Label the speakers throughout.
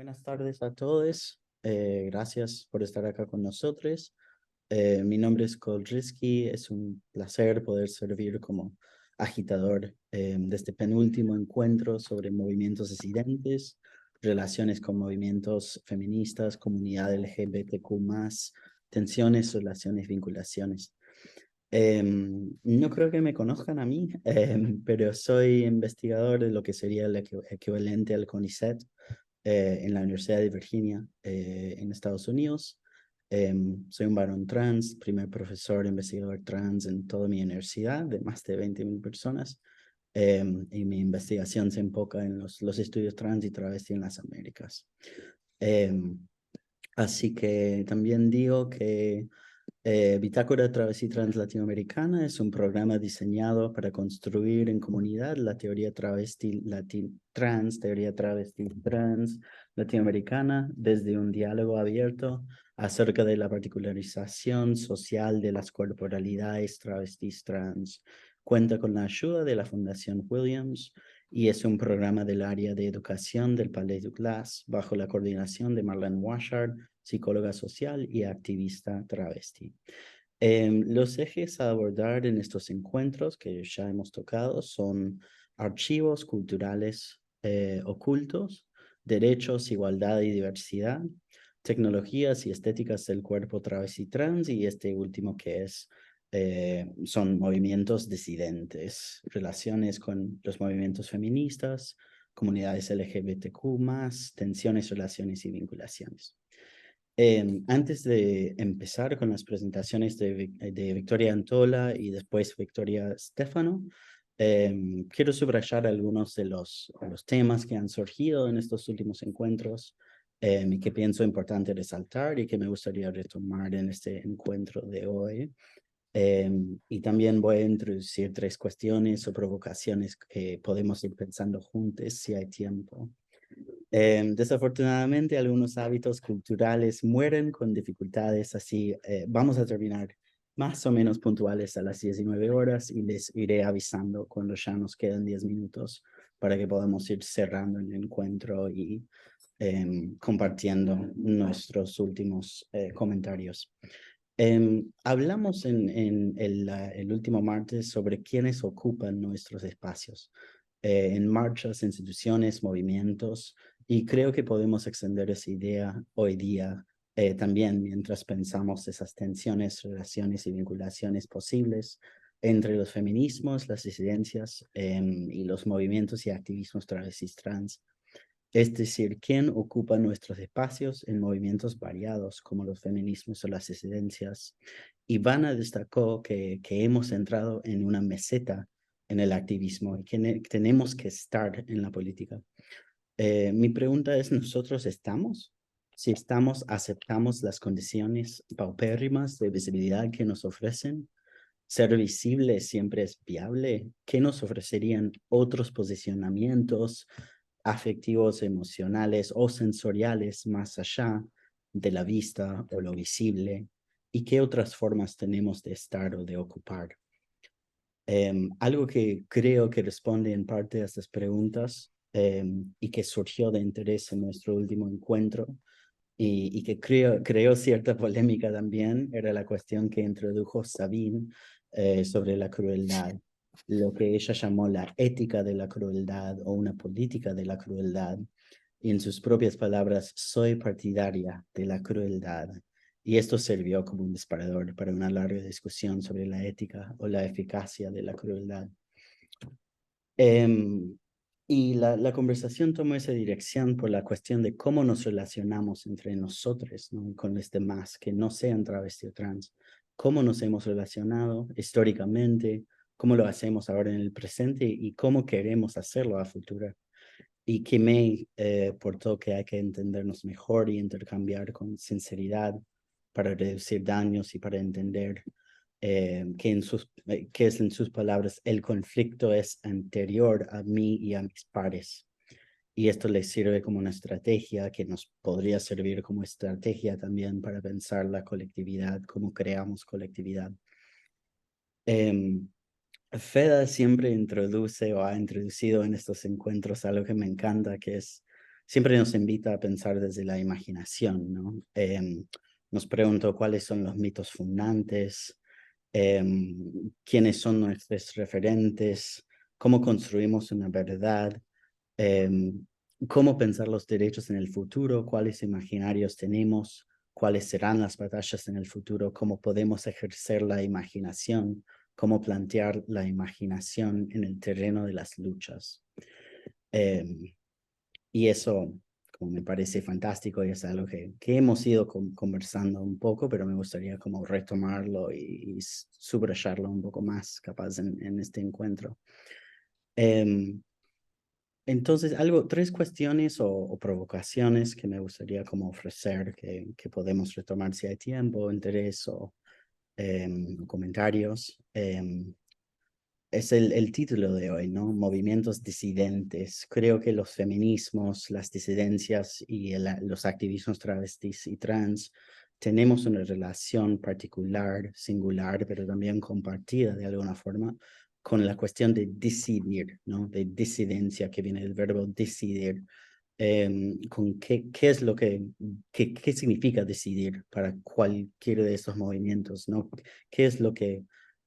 Speaker 1: Buenas tardes a todos. Gracias por estar acá con nosotros. Mi nombre es Cole Risky. Es un placer poder servir como agitador de este penúltimo encuentro sobre movimientos disidentes, relaciones con movimientos feministas, comunidad LGBTQ+, tensiones, relaciones, vinculaciones. No creo que me conozcan a mí, pero soy investigador de lo que sería el equivalente al CONICET en la Universidad de Virginia, en Estados Unidos. Soy un varón trans, primer profesor investigador trans en toda mi universidad, de más de 20.000 personas. Y mi investigación se enfoca en los estudios trans y travesti en las Américas. Em, Así que también digo que Bitácora Travesti Trans Latinoamericana es un programa diseñado para construir en comunidad la teoría travesti trans, teoría travesti trans latinoamericana desde un diálogo abierto acerca de la particularización social de las corporalidades travestis trans. Cuenta con la ayuda de la Fundación Williams y es un programa del área de educación del Palais du Glace bajo la coordinación de Marlene Washard, psicóloga social y activista travesti. Los ejes a abordar en estos encuentros que ya hemos tocado son archivos culturales ocultos, derechos, igualdad y diversidad, tecnologías y estéticas del cuerpo travesti trans y este último que son movimientos disidentes, relaciones con los movimientos feministas, comunidades LGBTQ+, tensiones, relaciones y vinculaciones. Antes de empezar con las presentaciones de Victoria Antola y después Victoria Stefano, quiero subrayar algunos de los temas que han surgido en estos últimos encuentros y que pienso importante resaltar y que me gustaría retomar en este encuentro de hoy. Y también voy a introducir tres cuestiones o provocaciones que podemos ir pensando juntos si hay tiempo. Desafortunadamente, algunos hábitos culturales mueren con dificultades, así vamos a terminar más o menos puntuales a las 19 horas y les iré avisando cuando ya nos quedan 10 minutos para que podamos ir cerrando el encuentro y compartiendo nuestros últimos comentarios. Hablamos en el último martes sobre quiénes ocupan nuestros espacios en marchas, instituciones, movimientos, y creo que podemos extender esa idea hoy día también mientras pensamos esas tensiones, relaciones y vinculaciones posibles entre los feminismos, las disidencias y los movimientos y activismos travestis trans. Es decir, quién ocupa nuestros espacios en movimientos variados como los feminismos o las disidencias. Ivana destacó que hemos entrado en una meseta en el activismo y que tenemos que estar en la política. Mi pregunta es, ¿nosotros estamos? Si estamos, ¿aceptamos las condiciones paupérrimas de visibilidad que nos ofrecen? ¿Ser visible siempre es viable? ¿Qué nos ofrecerían otros posicionamientos afectivos, emocionales o sensoriales más allá de la vista o lo visible? ¿Y qué otras formas tenemos de estar o de ocupar? Algo que creo que responde en parte a estas preguntas y que surgió de interés en nuestro último encuentro y que creó cierta polémica también, era la cuestión que introdujo Sabine sobre la crueldad, lo que ella llamó la ética de la crueldad o una política de la crueldad. Y en sus propias palabras, soy partidaria de la crueldad. Y esto sirvió como un disparador para una larga discusión sobre la ética o la eficacia de la crueldad. Y la conversación tomó esa dirección por la cuestión de cómo nos relacionamos entre nosotros, ¿no? Con los demás que no sean travesti o trans. Cómo nos hemos relacionado históricamente, cómo lo hacemos ahora en el presente y cómo queremos hacerlo a futuro. Y que me portó que hay que entendernos mejor y intercambiar con sinceridad para reducir daños y para entender que es en sus palabras, el conflicto es anterior a mí y a mis pares. Y esto les sirve como una estrategia que nos podría servir como estrategia también para pensar la colectividad, cómo creamos colectividad. FEDA siempre introduce o ha introducido en estos encuentros algo que me encanta, que es siempre nos invita a pensar desde la imaginación, ¿no? Nos pregunto cuáles son los mitos fundantes, quiénes son nuestros referentes, cómo construimos una verdad, em, cómo pensar los derechos en el futuro, cuáles imaginarios tenemos, cuáles serán las batallas en el futuro, cómo podemos ejercer la imaginación, cómo plantear la imaginación en el terreno de las luchas. Em, y eso, como me parece fantástico, y es algo que hemos ido conversando un poco, pero me gustaría como retomarlo y subrayarlo un poco más, capaz, en este encuentro. Entonces, tres cuestiones o provocaciones que me gustaría como ofrecer, que podemos retomar si hay tiempo, interés o comentarios. Es el título de hoy, ¿no? Movimientos disidentes. Creo que los feminismos, las disidencias y los activismos travestis y trans tenemos una relación particular, singular, pero también compartida de alguna forma con la cuestión de decidir, ¿no? De disidencia, que viene del verbo decidir. Con qué es lo qué significa decidir para cualquiera de estos movimientos, ¿no? ¿Qué es lo que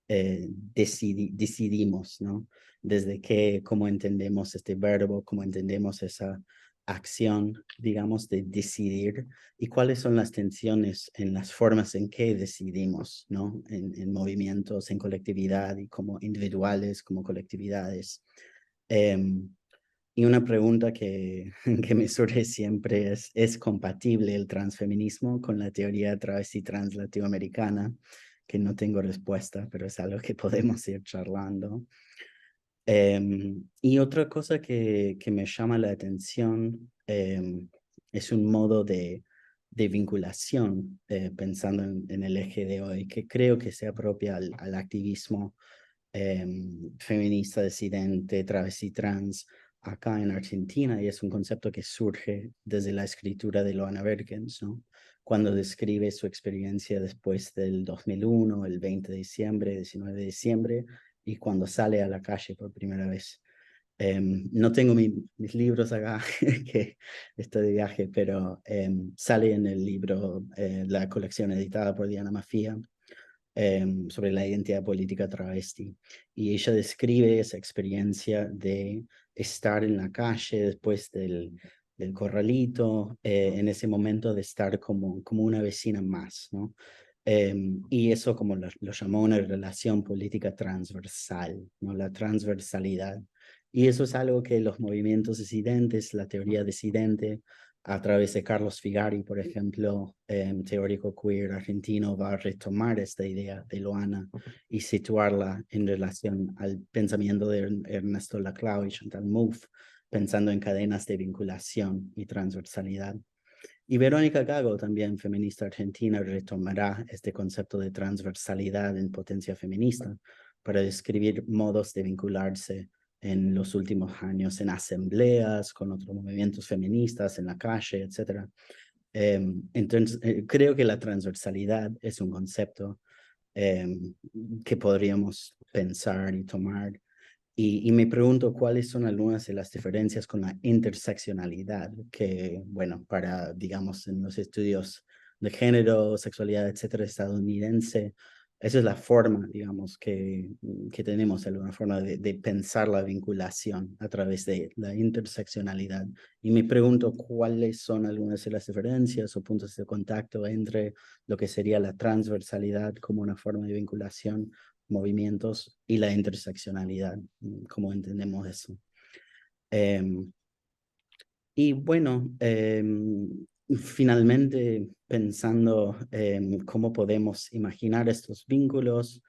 Speaker 1: decidimos, ¿no? Desde cómo entendemos este verbo, cómo entendemos esa acción, digamos, de decidir y cuáles son las tensiones en las formas en que decidimos, ¿no? En movimientos, en colectividad y como individuales, como colectividades. Y una pregunta que, que me surge siempre ¿es compatible el transfeminismo con la teoría travesti trans latinoamericana? Que no tengo respuesta, pero es algo que podemos ir charlando. Y otra cosa que me llama la atención es un modo de vinculación, pensando en el eje de hoy, que creo que se apropia al activismo feminista, disidente, travesti trans, acá en Argentina, y es un concepto que surge desde la escritura de Loana Berkens, ¿no? Cuando describe su experiencia después del 2001, el 20 de diciembre, 19 de diciembre, y cuando sale a la calle por primera vez. No tengo mis libros acá, que estoy de viaje, pero sale en el libro, la colección editada por Diana Mafia, sobre la identidad política travesti. Y ella describe esa experiencia de estar en la calle después del corralito, en ese momento de estar como una vecina más, ¿no? Y eso como lo llamó una relación política transversal, ¿no? La transversalidad. Y eso es algo que los movimientos disidentes, la teoría disidente, a través de Carlos Figari, por ejemplo, teórico queer argentino, va a retomar esta idea de Loana y situarla en relación al pensamiento de Ernesto Laclau y Chantal Mouffe, pensando en cadenas de vinculación y transversalidad. Y Verónica Gago, también feminista argentina, retomará este concepto de transversalidad en potencia feminista para describir modos de vincularse en los últimos años en asambleas, con otros movimientos feministas, en la calle, etc. Entonces, creo que la transversalidad es un concepto que podríamos pensar y tomar y me pregunto cuáles son algunas de las diferencias con la interseccionalidad, que, bueno, para, digamos, en los estudios de género, sexualidad, etcétera, estadounidense, esa es la forma, digamos, que tenemos, alguna forma de pensar la vinculación a través de la interseccionalidad. Y me pregunto cuáles son algunas de las diferencias o puntos de contacto entre lo que sería la transversalidad como una forma de vinculación, movimientos y la interseccionalidad, como entendemos eso. Y bueno, finalmente pensando cómo podemos imaginar estos vínculos,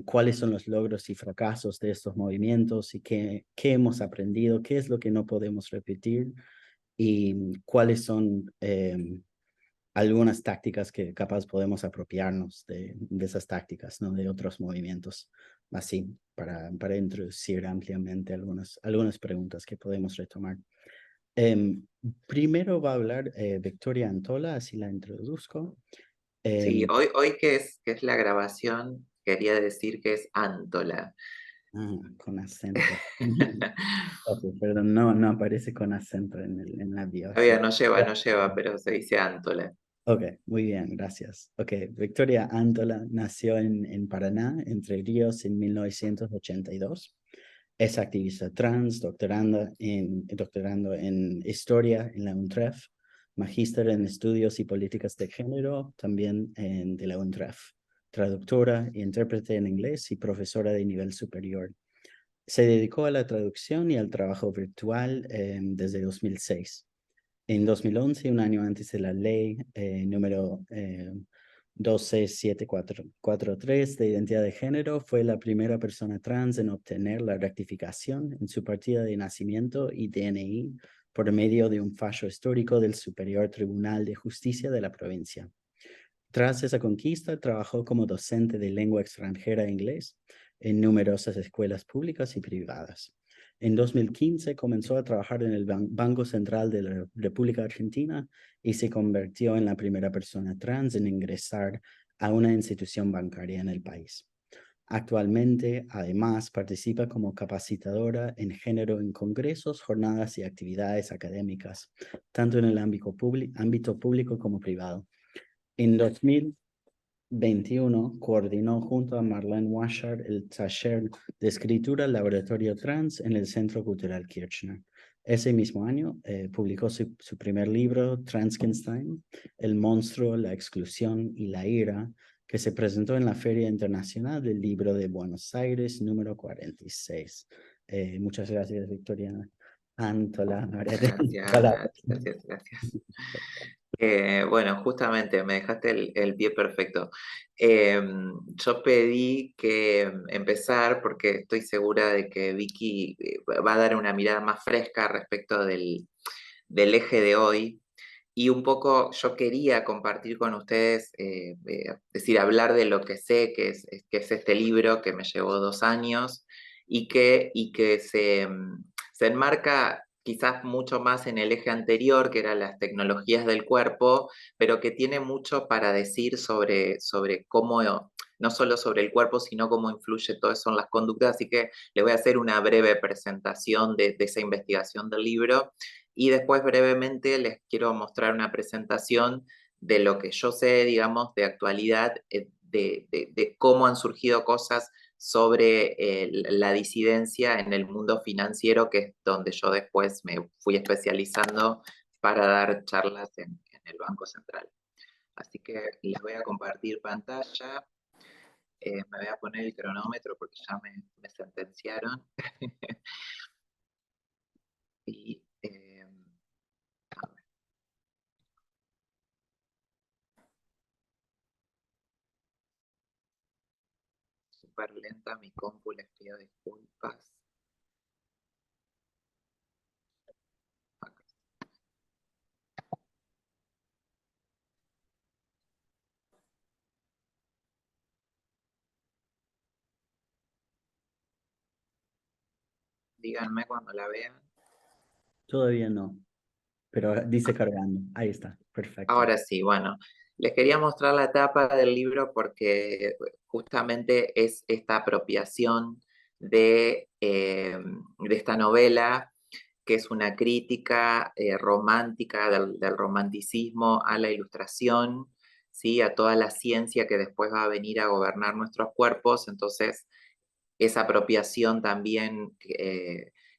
Speaker 1: cuáles son los logros y fracasos de estos movimientos y qué hemos aprendido, qué es lo que no podemos repetir y cuáles son algunas tácticas que capaz podemos apropiarnos de esas tácticas, ¿no? De otros movimientos, así, para introducir ampliamente algunas preguntas que podemos retomar. Em, Primero va a hablar Victoria Antola, así la introduzco.
Speaker 2: Sí,
Speaker 1: Em,
Speaker 2: hoy que es la grabación, quería decir que es Antola.
Speaker 1: Ah, con acento. Ok, perdón, no, no aparece con acento en la bio.
Speaker 2: Todavía no lleva, pero se dice Antola.
Speaker 1: Ok, muy bien, gracias. Ok, Victoria Antola nació en Paraná, Entre Ríos, en 1982. Es activista trans, doctorando en Historia en la UNTREF, magíster en Estudios y Políticas de Género, también de la UNTREF, traductora e intérprete en inglés y profesora de nivel superior. Se dedicó a la traducción y al trabajo virtual desde 2006. En 2011, un año antes de la ley número 12743 de identidad de género, fue la primera persona trans en obtener la rectificación en su partida de nacimiento y DNI por medio de un fallo histórico del Superior Tribunal de Justicia de la provincia. Tras esa conquista, trabajó como docente de lengua extranjera e inglés en numerosas escuelas públicas y privadas. En 2015 comenzó a trabajar en el Banco Central de la República Argentina y se convirtió en la primera persona trans en ingresar a una institución bancaria en el país. Actualmente, además, participa como capacitadora en género en congresos, jornadas y actividades académicas, tanto en el ámbito público como privado. En 2021 coordinó junto a Marlene Washart el taller de escritura Laboratorio Trans en el Centro Cultural Kirchner. Ese mismo año publicó su primer libro, Transkenstein, El monstruo, la exclusión y la ira, que se presentó en la Feria Internacional del Libro de Buenos Aires, número 46. Muchas gracias, Victoria Antola. María de
Speaker 2: Gracias, gracias, gracias. Bueno, justamente me dejaste el pie perfecto. Yo pedí que empezar porque estoy segura de que Vicky va a dar una mirada más fresca respecto del eje de hoy. Y un poco yo quería compartir con ustedes, decir, hablar de lo que sé, que es este libro que me llevó 2 años y que se enmarca quizás mucho más en el eje anterior, que eran las tecnologías del cuerpo, pero que tiene mucho para decir sobre cómo, no solo sobre el cuerpo, sino cómo influye todo eso en las conductas. Así que les voy a hacer una breve presentación de esa investigación del libro y después brevemente les quiero mostrar una presentación de lo que yo sé, digamos, de actualidad, de cómo han surgido cosas sobre la disidencia en el mundo financiero, que es donde yo después me fui especializando para dar charlas en el Banco Central. Así que les voy a compartir pantalla. Me voy a poner el cronómetro porque ya me sentenciaron. Y súper lenta mi compu, les pido disculpas. Díganme cuando la vean.
Speaker 1: Todavía no, pero dice cargando. Ahí está, perfecto.
Speaker 2: Ahora sí, bueno, les quería mostrar la tapa del libro porque justamente es esta apropiación de esta novela, que es una crítica romántica del romanticismo a la ilustración, ¿sí? A toda la ciencia que después va a venir a gobernar nuestros cuerpos. Entonces, esa apropiación también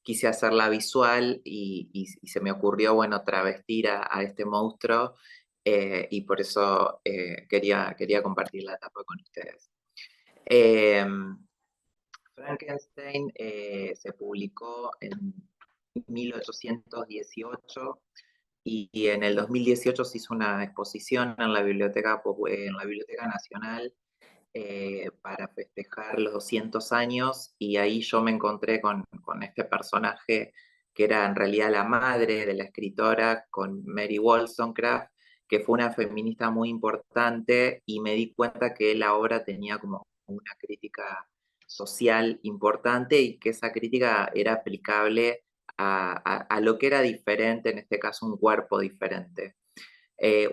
Speaker 2: quise hacerla visual y se me ocurrió, bueno, travestir a este monstruo y por eso quería compartir la etapa con ustedes. Eh, Frankenstein se publicó en 1818 y en el 2018 se hizo una exposición en la Biblioteca Nacional para festejar los 200 años y ahí yo me encontré con este personaje que era en realidad la madre de la escritora, con Mary Wollstonecraft, que fue una feminista muy importante y me di cuenta que la obra tenía como una crítica social importante y que esa crítica era aplicable a lo que era diferente, en este caso un cuerpo diferente.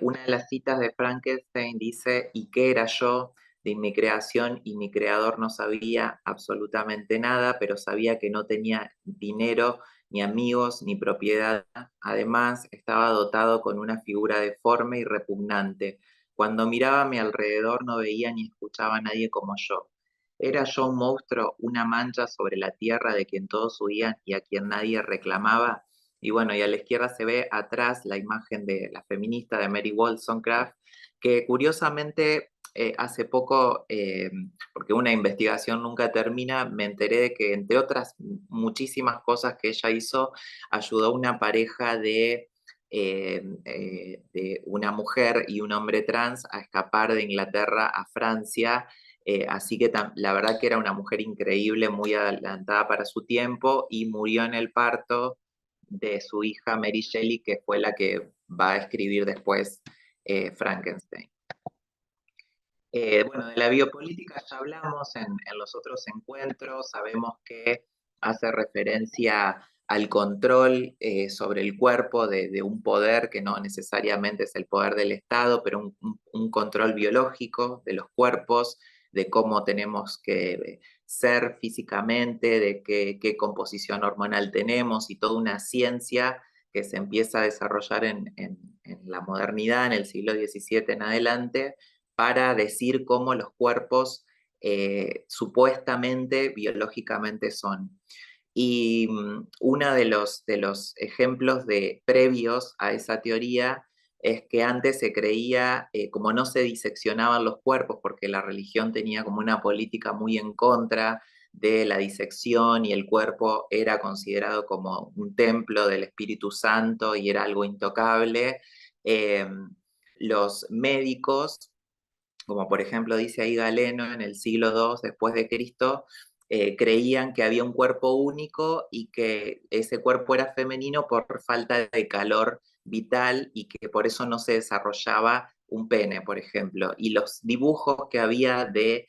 Speaker 2: Una de las citas de Frankenstein dice, ¿y qué era yo? de mi creación y mi creador no sabía absolutamente nada, pero sabía que no tenía dinero, ni amigos, ni propiedad. Además, estaba dotado con una figura deforme y repugnante. Cuando miraba a mi alrededor no veía ni escuchaba a nadie como yo. ¿Era yo un monstruo, una mancha sobre la tierra de quien todos huían y a quien nadie reclamaba? Y bueno, y a la izquierda se ve atrás la imagen de la feminista de Mary Wollstonecraft, que curiosamente hace poco, porque una investigación nunca termina, me enteré de que entre otras muchísimas cosas que ella hizo, ayudó a una pareja de una mujer y un hombre trans a escapar de Inglaterra a Francia. Así que la verdad que era una mujer increíble, muy adelantada para su tiempo, y murió en el parto de su hija Mary Shelley, que fue la que va a escribir después Frankenstein. Bueno, de la biopolítica ya hablamos en los otros encuentros, sabemos que hace referencia al control sobre el cuerpo de un poder que no necesariamente es el poder del Estado, pero un control biológico de los cuerpos, de cómo tenemos que ser físicamente, de qué composición hormonal tenemos, y toda una ciencia que se empieza a desarrollar en la modernidad, en el siglo XVII en adelante, para decir cómo los cuerpos supuestamente biológicamente son. Y uno de los ejemplos previos a esa teoría es que antes se creía, como no se diseccionaban los cuerpos, porque la religión tenía como una política muy en contra de la disección, y el cuerpo era considerado como un templo del Espíritu Santo y era algo intocable, los médicos, como por ejemplo dice ahí Galeno, en el siglo II después de Cristo, creían que había un cuerpo único y que ese cuerpo era femenino por falta de calor vital, y que por eso no se desarrollaba un pene, por ejemplo. Y los dibujos que había de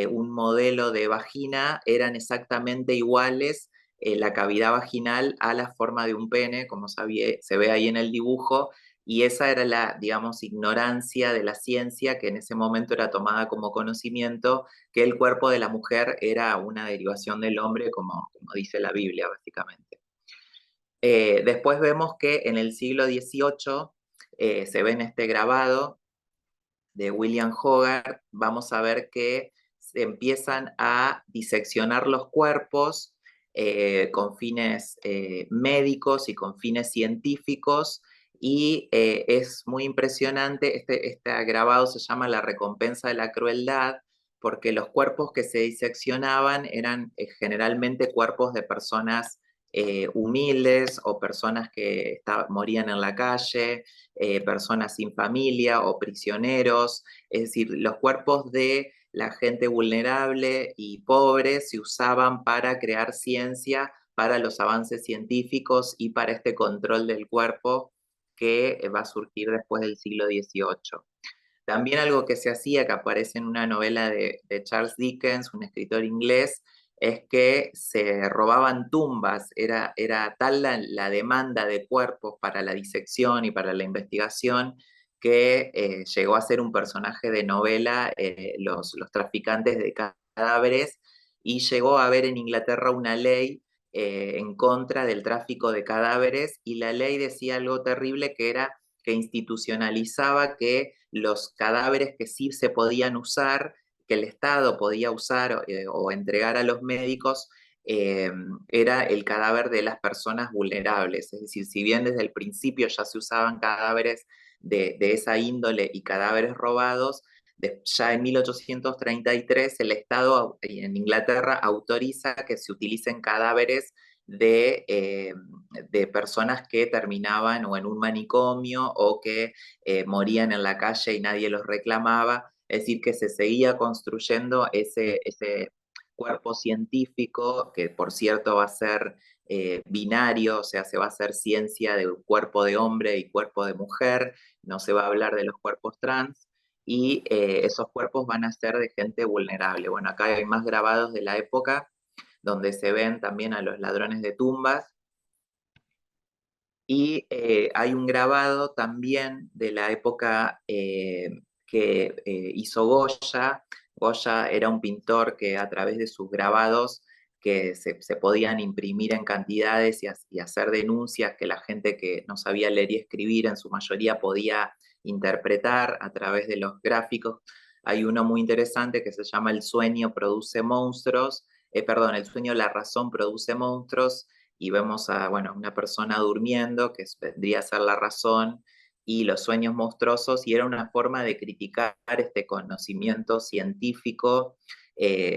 Speaker 2: un modelo de vagina eran exactamente iguales, la cavidad vaginal a la forma de un pene, como se ve ahí en el dibujo, y esa era la, digamos, ignorancia de la ciencia, que en ese momento era tomada como conocimiento, que el cuerpo de la mujer era una derivación del hombre, como dice la Biblia, básicamente. Después vemos que en el siglo XVIII se ve en este grabado de William Hogarth, vamos a ver que se empiezan a diseccionar los cuerpos con fines médicos y con fines científicos, y es muy impresionante. Este grabado se llama La recompensa de la crueldad, porque los cuerpos que se diseccionaban eran generalmente cuerpos de personas humildes, o personas que morían en la calle, personas sin familia o prisioneros. Es decir, los cuerpos de la gente vulnerable y pobre se usaban para crear ciencia, para los avances científicos y para este control del cuerpo que va a surgir después del siglo XVIII. También algo que se hacía, que aparece en una novela de Charles Dickens, un escritor inglés, es que se robaban tumbas. Era tal la demanda de cuerpos para la disección y para la investigación, que llegó a ser un personaje de novela, los traficantes de cadáveres, y llegó a haber en Inglaterra una ley en contra del tráfico de cadáveres, y la ley decía algo terrible, que era que institucionalizaba que los cadáveres que sí se podían usar, que el Estado podía usar o entregar a los médicos, era el cadáver de las personas vulnerables. Es decir, si bien desde el principio ya se usaban cadáveres de esa índole y cadáveres robados, ya en 1833 el Estado en Inglaterra autoriza que se utilicen cadáveres de personas que terminaban o en un manicomio, o que morían en la calle y nadie los reclamaba. Es decir, que se seguía construyendo ese cuerpo científico, que por cierto va a ser binario, o sea, se va a hacer ciencia de un cuerpo de hombre y cuerpo de mujer, no se va a hablar de los cuerpos trans, y esos cuerpos van a ser de gente vulnerable. Bueno, acá hay más grabados de la época, donde se ven también a los ladrones de tumbas. Y hay un grabado también de la época que hizo Goya, Goya era un pintor que a través de sus grabados que se podían imprimir en cantidades y hacer denuncias que la gente que no sabía leer y escribir en su mayoría podía interpretar a través de los gráficos. Hay uno muy interesante que se llama El sueño produce monstruos, perdón, El sueño, la razón produce monstruos, y vemos a, bueno, una persona durmiendo, que vendría a ser la razón, y los sueños monstruosos, y era una forma de criticar este conocimiento científico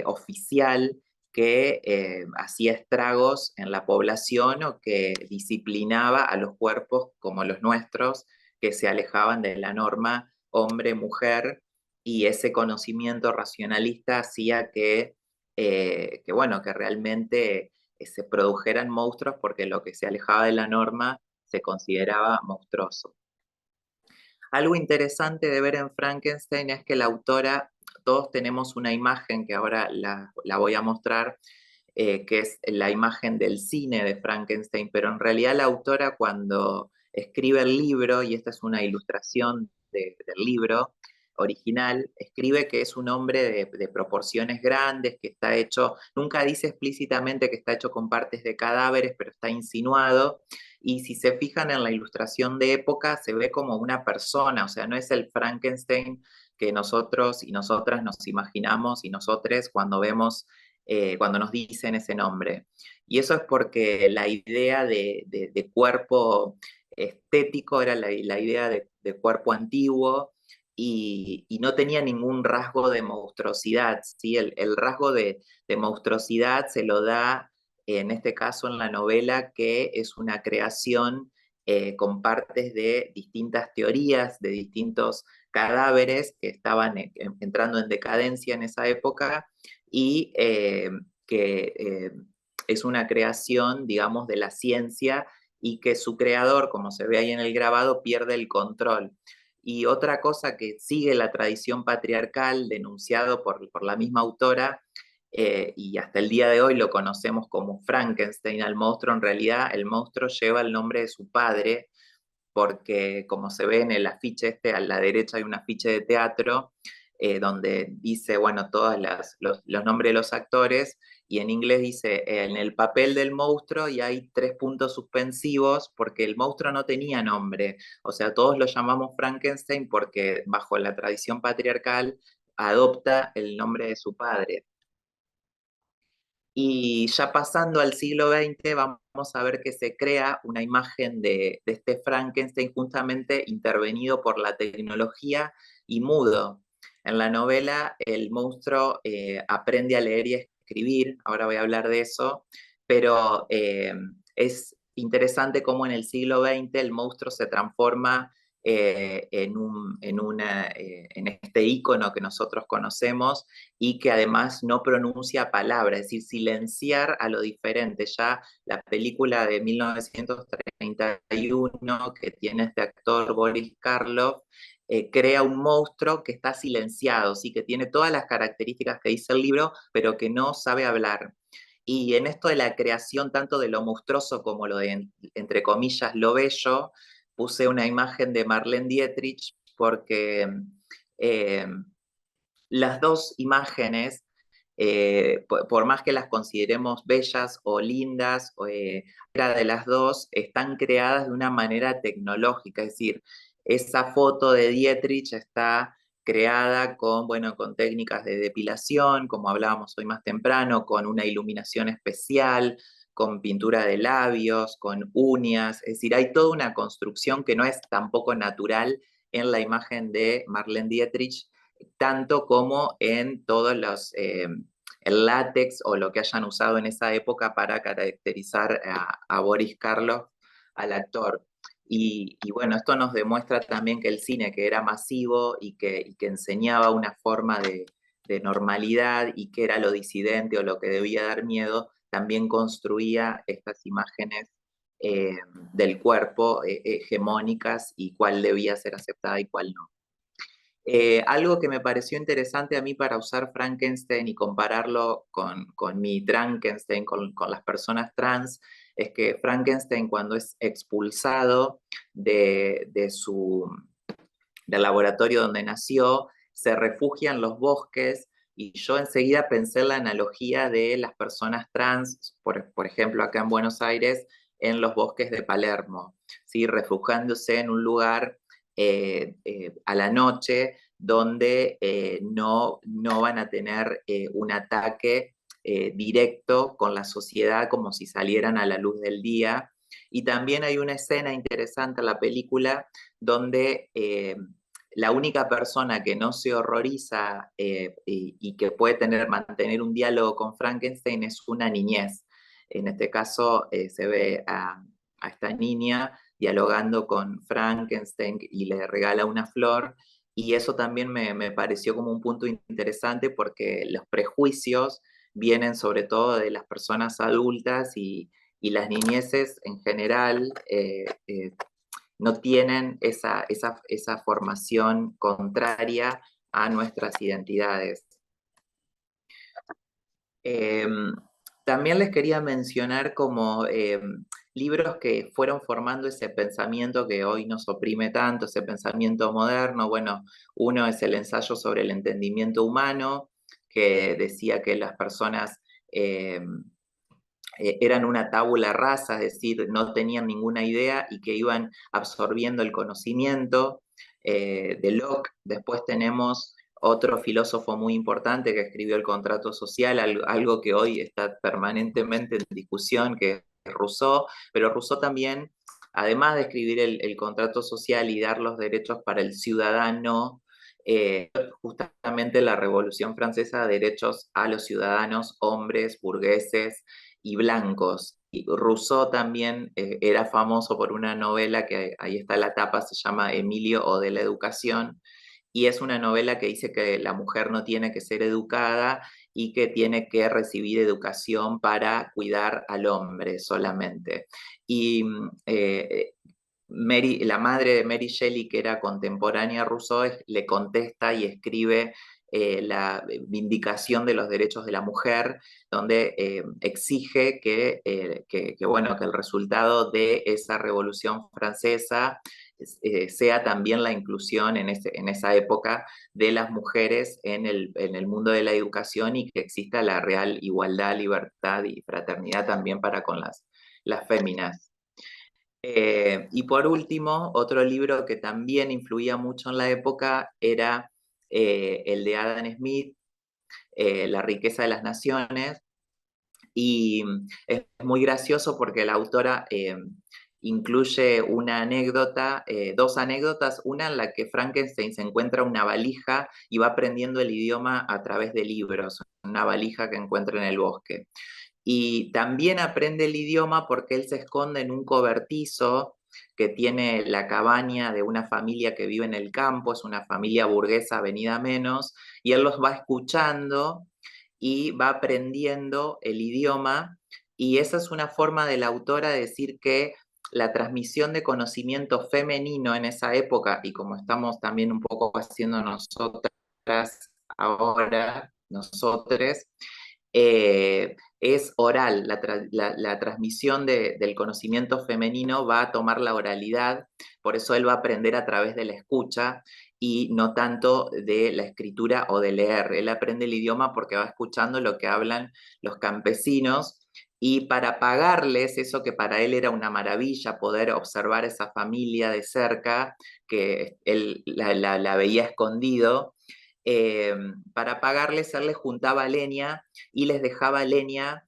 Speaker 2: oficial que hacía estragos en la población o que disciplinaba a los cuerpos como los nuestros, que se alejaban de la norma hombre-mujer, y ese conocimiento racionalista hacía bueno, que realmente se produjeran monstruos porque lo que se alejaba de la norma se consideraba monstruoso. Algo interesante de ver en Frankenstein es que la autora, todos tenemos una imagen que ahora la voy a mostrar, que es la imagen del cine de Frankenstein, pero en realidad la autora cuando escribe el libro, y esta es una ilustración del libro original, escribe que es un hombre de proporciones grandes, que está hecho, nunca dice explícitamente que está hecho con partes de cadáveres, pero está insinuado, y si se fijan en la ilustración de época, se ve como una persona, o sea, no es el Frankenstein que nosotros y nosotras nos imaginamos y nosotres cuando vemos cuando nos dicen ese nombre. Y eso es porque la idea de cuerpo estético era la idea de cuerpo antiguo y no tenía ningún rasgo de monstruosidad, ¿sí? El rasgo de monstruosidad se lo da, en este caso en la novela, que es una creación con partes de distintas teorías, de distintos cadáveres que estaban entrando en decadencia en esa época y que es una creación, digamos, de la ciencia y que su creador, como se ve ahí en el grabado, pierde el control. Y otra cosa que sigue la tradición patriarcal, denunciado por la misma autora, y hasta el día de hoy lo conocemos como Frankenstein al monstruo, en realidad el monstruo lleva el nombre de su padre, porque como se ve en el afiche a la derecha hay un afiche de teatro donde dice, bueno, todos los nombres de los actores, y en inglés dice en el papel del monstruo, y hay 3 puntos suspensivos porque el monstruo no tenía nombre, o sea, todos lo llamamos Frankenstein porque bajo la tradición patriarcal adopta el nombre de su padre. Y ya pasando al siglo XX, vamos a ver que se crea una imagen de este Frankenstein justamente intervenido por la tecnología y mudo. En la novela, el monstruo aprende a leer y a escribir, ahora voy a hablar de eso, pero es interesante cómo en el siglo XX el monstruo se transforma en este icono que nosotros conocemos y que además no pronuncia palabras, es decir, silenciar a lo diferente. Ya la película de 1931 que tiene este actor Boris Karloff crea un monstruo que está silenciado, ¿sí? Que tiene todas las características que dice el libro, pero que no sabe hablar. Y en esto de la creación tanto de lo monstruoso como lo de, entre comillas, lo bello, puse una imagen de Marlene Dietrich porque eh, las dos imágenes, por más que las consideremos bellas o lindas, cualquiera de las dos están creadas de una manera tecnológica, es decir, esa foto de Dietrich está creada con, bueno, con técnicas de depilación, como hablábamos hoy más temprano, con una iluminación especial, con pintura de labios, con uñas, es decir, hay toda una construcción que no es tampoco natural en la imagen de Marlene Dietrich, tanto como en todos el látex o lo que hayan usado en esa época para caracterizar a Boris Karloff, al actor. Y bueno, esto nos demuestra también que el cine, que era masivo y que enseñaba una forma de normalidad y que era lo disidente o lo que debía dar miedo, también construía estas imágenes eh, del cuerpo hegemónicas y cuál debía ser aceptada y cuál no. Algo que me pareció interesante a mí para usar Frankenstein y compararlo con mi Frankenstein, con las personas trans, es que Frankenstein cuando es expulsado del laboratorio donde nació, se refugia en los bosques Y yo enseguida pensé en la analogía de las personas trans, por ejemplo, acá en Buenos Aires, en los bosques de Palermo, ¿sí? Refugiándose en un lugar a la noche donde no van a tener un ataque directo con la sociedad como si salieran a la luz del día. Y también hay una escena interesante en la película donde la única persona que no se horroriza y que puede mantener un diálogo con Frankenstein es una niñez. En este caso se ve a esta niña dialogando con Frankenstein y le regala una flor. Y eso también me pareció como un punto interesante porque los prejuicios vienen sobre todo de las personas adultas y las niñeces en general no tienen esa formación contraria a nuestras identidades. Eh, También les quería mencionar como libros que fueron formando ese pensamiento que hoy nos oprime tanto, ese pensamiento moderno. Bueno, uno es el ensayo sobre el entendimiento humano, que decía que las personas eh, eran una tabula rasa, es decir, no tenían ninguna idea y que iban absorbiendo el conocimiento de Locke. Después tenemos otro filósofo muy importante que escribió el contrato social, algo que hoy está permanentemente en discusión, que es Rousseau, pero Rousseau también, además de escribir el contrato social y dar los derechos para el ciudadano, justamente la Revolución Francesa, derechos a los ciudadanos, hombres, burgueses, y blancos. Y Rousseau también era famoso por una novela que ahí está la tapa, se llama Emilio o de la educación, y es una novela que dice que la mujer no tiene que ser educada y que tiene que recibir educación para cuidar al hombre solamente. Y la madre de Mary Shelley, que era contemporánea a Rousseau, le contesta y escribe la vindicación de los derechos de la mujer, donde exige bueno, que el resultado de esa revolución francesa sea también la inclusión en esa época de las mujeres en el mundo de la educación y que exista la real igualdad, libertad y fraternidad también para con las féminas. Y por último, otro libro que también influía mucho en la época era el de Adam Smith, La riqueza de las naciones, y es muy gracioso porque la autora incluye una anécdota, dos anécdotas, una en la que Frankenstein se encuentra una valija y va aprendiendo el idioma a través de libros, una valija que encuentra en el bosque. Y también aprende el idioma porque él se esconde en un cobertizo que tiene la cabaña de una familia que vive en el campo, es una familia burguesa venida menos, y él los va escuchando y va aprendiendo el idioma, y esa es una forma de la autora de decir que la transmisión de conocimiento femenino en esa época, y como estamos también un poco haciendo nosotras ahora, nosotres, es oral, la transmisión del conocimiento femenino va a tomar la oralidad, por eso él va a aprender a través de la escucha y no tanto de la escritura o de leer. Él aprende el idioma porque va escuchando lo que hablan los campesinos y para pagarles eso que para él era una maravilla, poder observar esa familia de cerca, que él la veía escondido, para pagarles, él les juntaba leña y les dejaba leña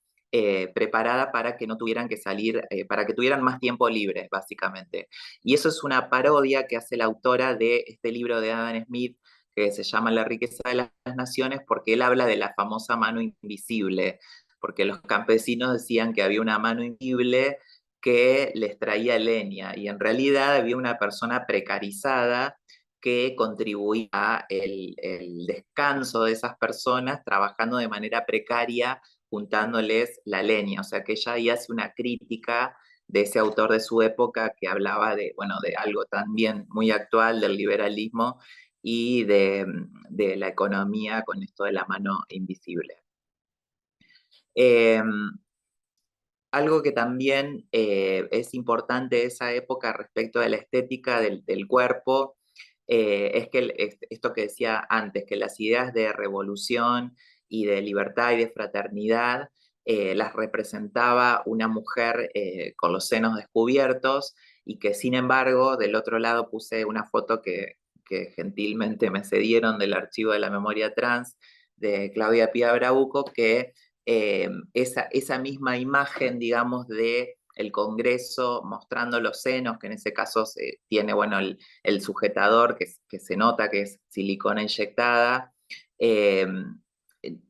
Speaker 2: preparada para que no tuvieran que salir, para que tuvieran más tiempo libre, básicamente. Y eso es una parodia que hace la autora de este libro de Adam Smith, que se llama La riqueza de las naciones, porque él habla de la famosa mano invisible, porque los campesinos decían que había una mano invisible que les traía leña, y en realidad había una persona precarizada que contribuía al el descanso de esas personas trabajando de manera precaria, juntándoles la leña. O sea que ella ahí hace una crítica de ese autor de su época que hablaba de, bueno, de algo también muy actual, del liberalismo y de la economía con esto de la mano invisible. Eh, Algo que también es importante de esa época respecto de la estética del cuerpo es que esto que decía antes, que las ideas de revolución y de libertad y de fraternidad las representaba una mujer con los senos descubiertos, y que sin embargo del otro lado puse una foto que gentilmente me cedieron del archivo de la memoria trans de Claudia Pía Brabuco, que esa misma imagen, digamos, de el Congreso mostrando los senos, que en ese caso tiene, bueno, el sujetador que se nota que es silicona inyectada, eh,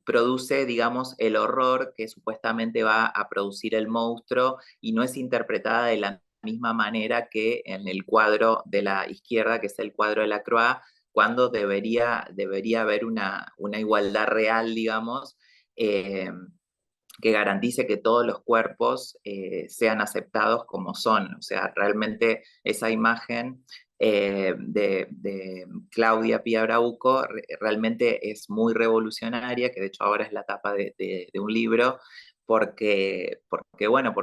Speaker 2: produce, digamos, el horror que supuestamente va a producir el monstruo, y no es interpretada de la misma manera que en el cuadro de la izquierda, que es el cuadro de la Croix, cuando debería haber una igualdad real, digamos, eh, que garantice que todos los cuerpos sean aceptados como son. O sea, realmente esa imagen de Claudia Pía Brabuco realmente es muy revolucionaria, que de hecho ahora es la tapa de un libro, porque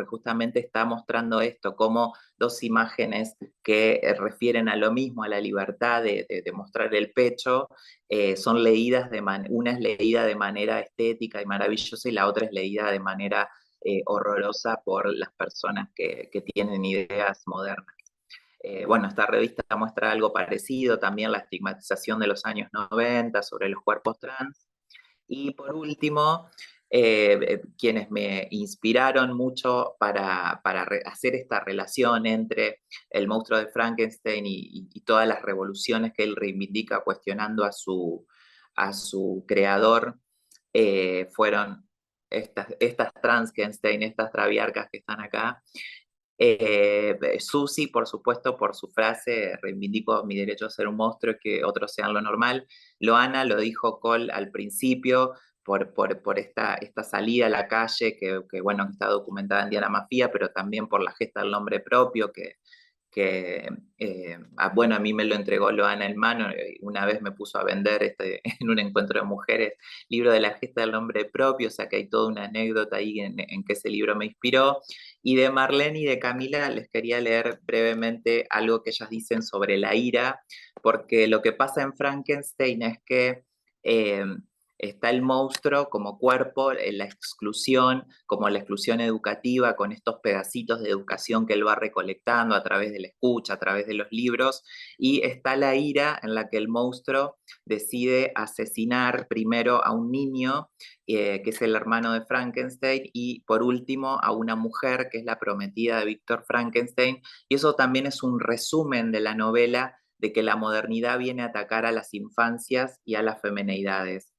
Speaker 2: justamente está mostrando esto, como dos imágenes que refieren a lo mismo, a la libertad de mostrar el pecho, son leídas una es leída de manera estética y maravillosa, y la otra es leída de manera horrorosa por las personas que tienen ideas modernas. Bueno, esta revista muestra algo parecido, también la estigmatización de los años 90 sobre los cuerpos trans. Y por último, quienes me inspiraron mucho para hacer esta relación entre el monstruo de Frankenstein y todas las revoluciones que él reivindica cuestionando a su creador, fueron estas Frankenstein, estas traviarcas que están acá. Susi, por supuesto, por su frase, reivindico mi derecho a ser un monstruo y que otros sean lo normal. Loana lo dijo Cole al principio, por esta salida a la calle, bueno, que está documentada en Diana Mafia, pero también por la gesta del nombre propio, bueno, a mí me lo entregó Loana en mano, una vez me puso a vender en un encuentro de mujeres, libro de la gesta del nombre propio, o sea que hay toda una anécdota ahí en que ese libro me inspiró. Y de Marlene y de Camila les quería leer brevemente algo que ellas dicen sobre la ira, porque lo que pasa en Frankenstein es que eh, está el monstruo como cuerpo, la exclusión, como la exclusión educativa, con estos pedacitos de educación que él va recolectando a través de la escucha, a través de los libros, y está la ira en la que el monstruo decide asesinar primero a un niño, que es el hermano de Frankenstein, y por último a una mujer que es la prometida de Víctor Frankenstein, y eso también es un resumen de la novela, de que la modernidad viene a atacar a las infancias y a las femineidades.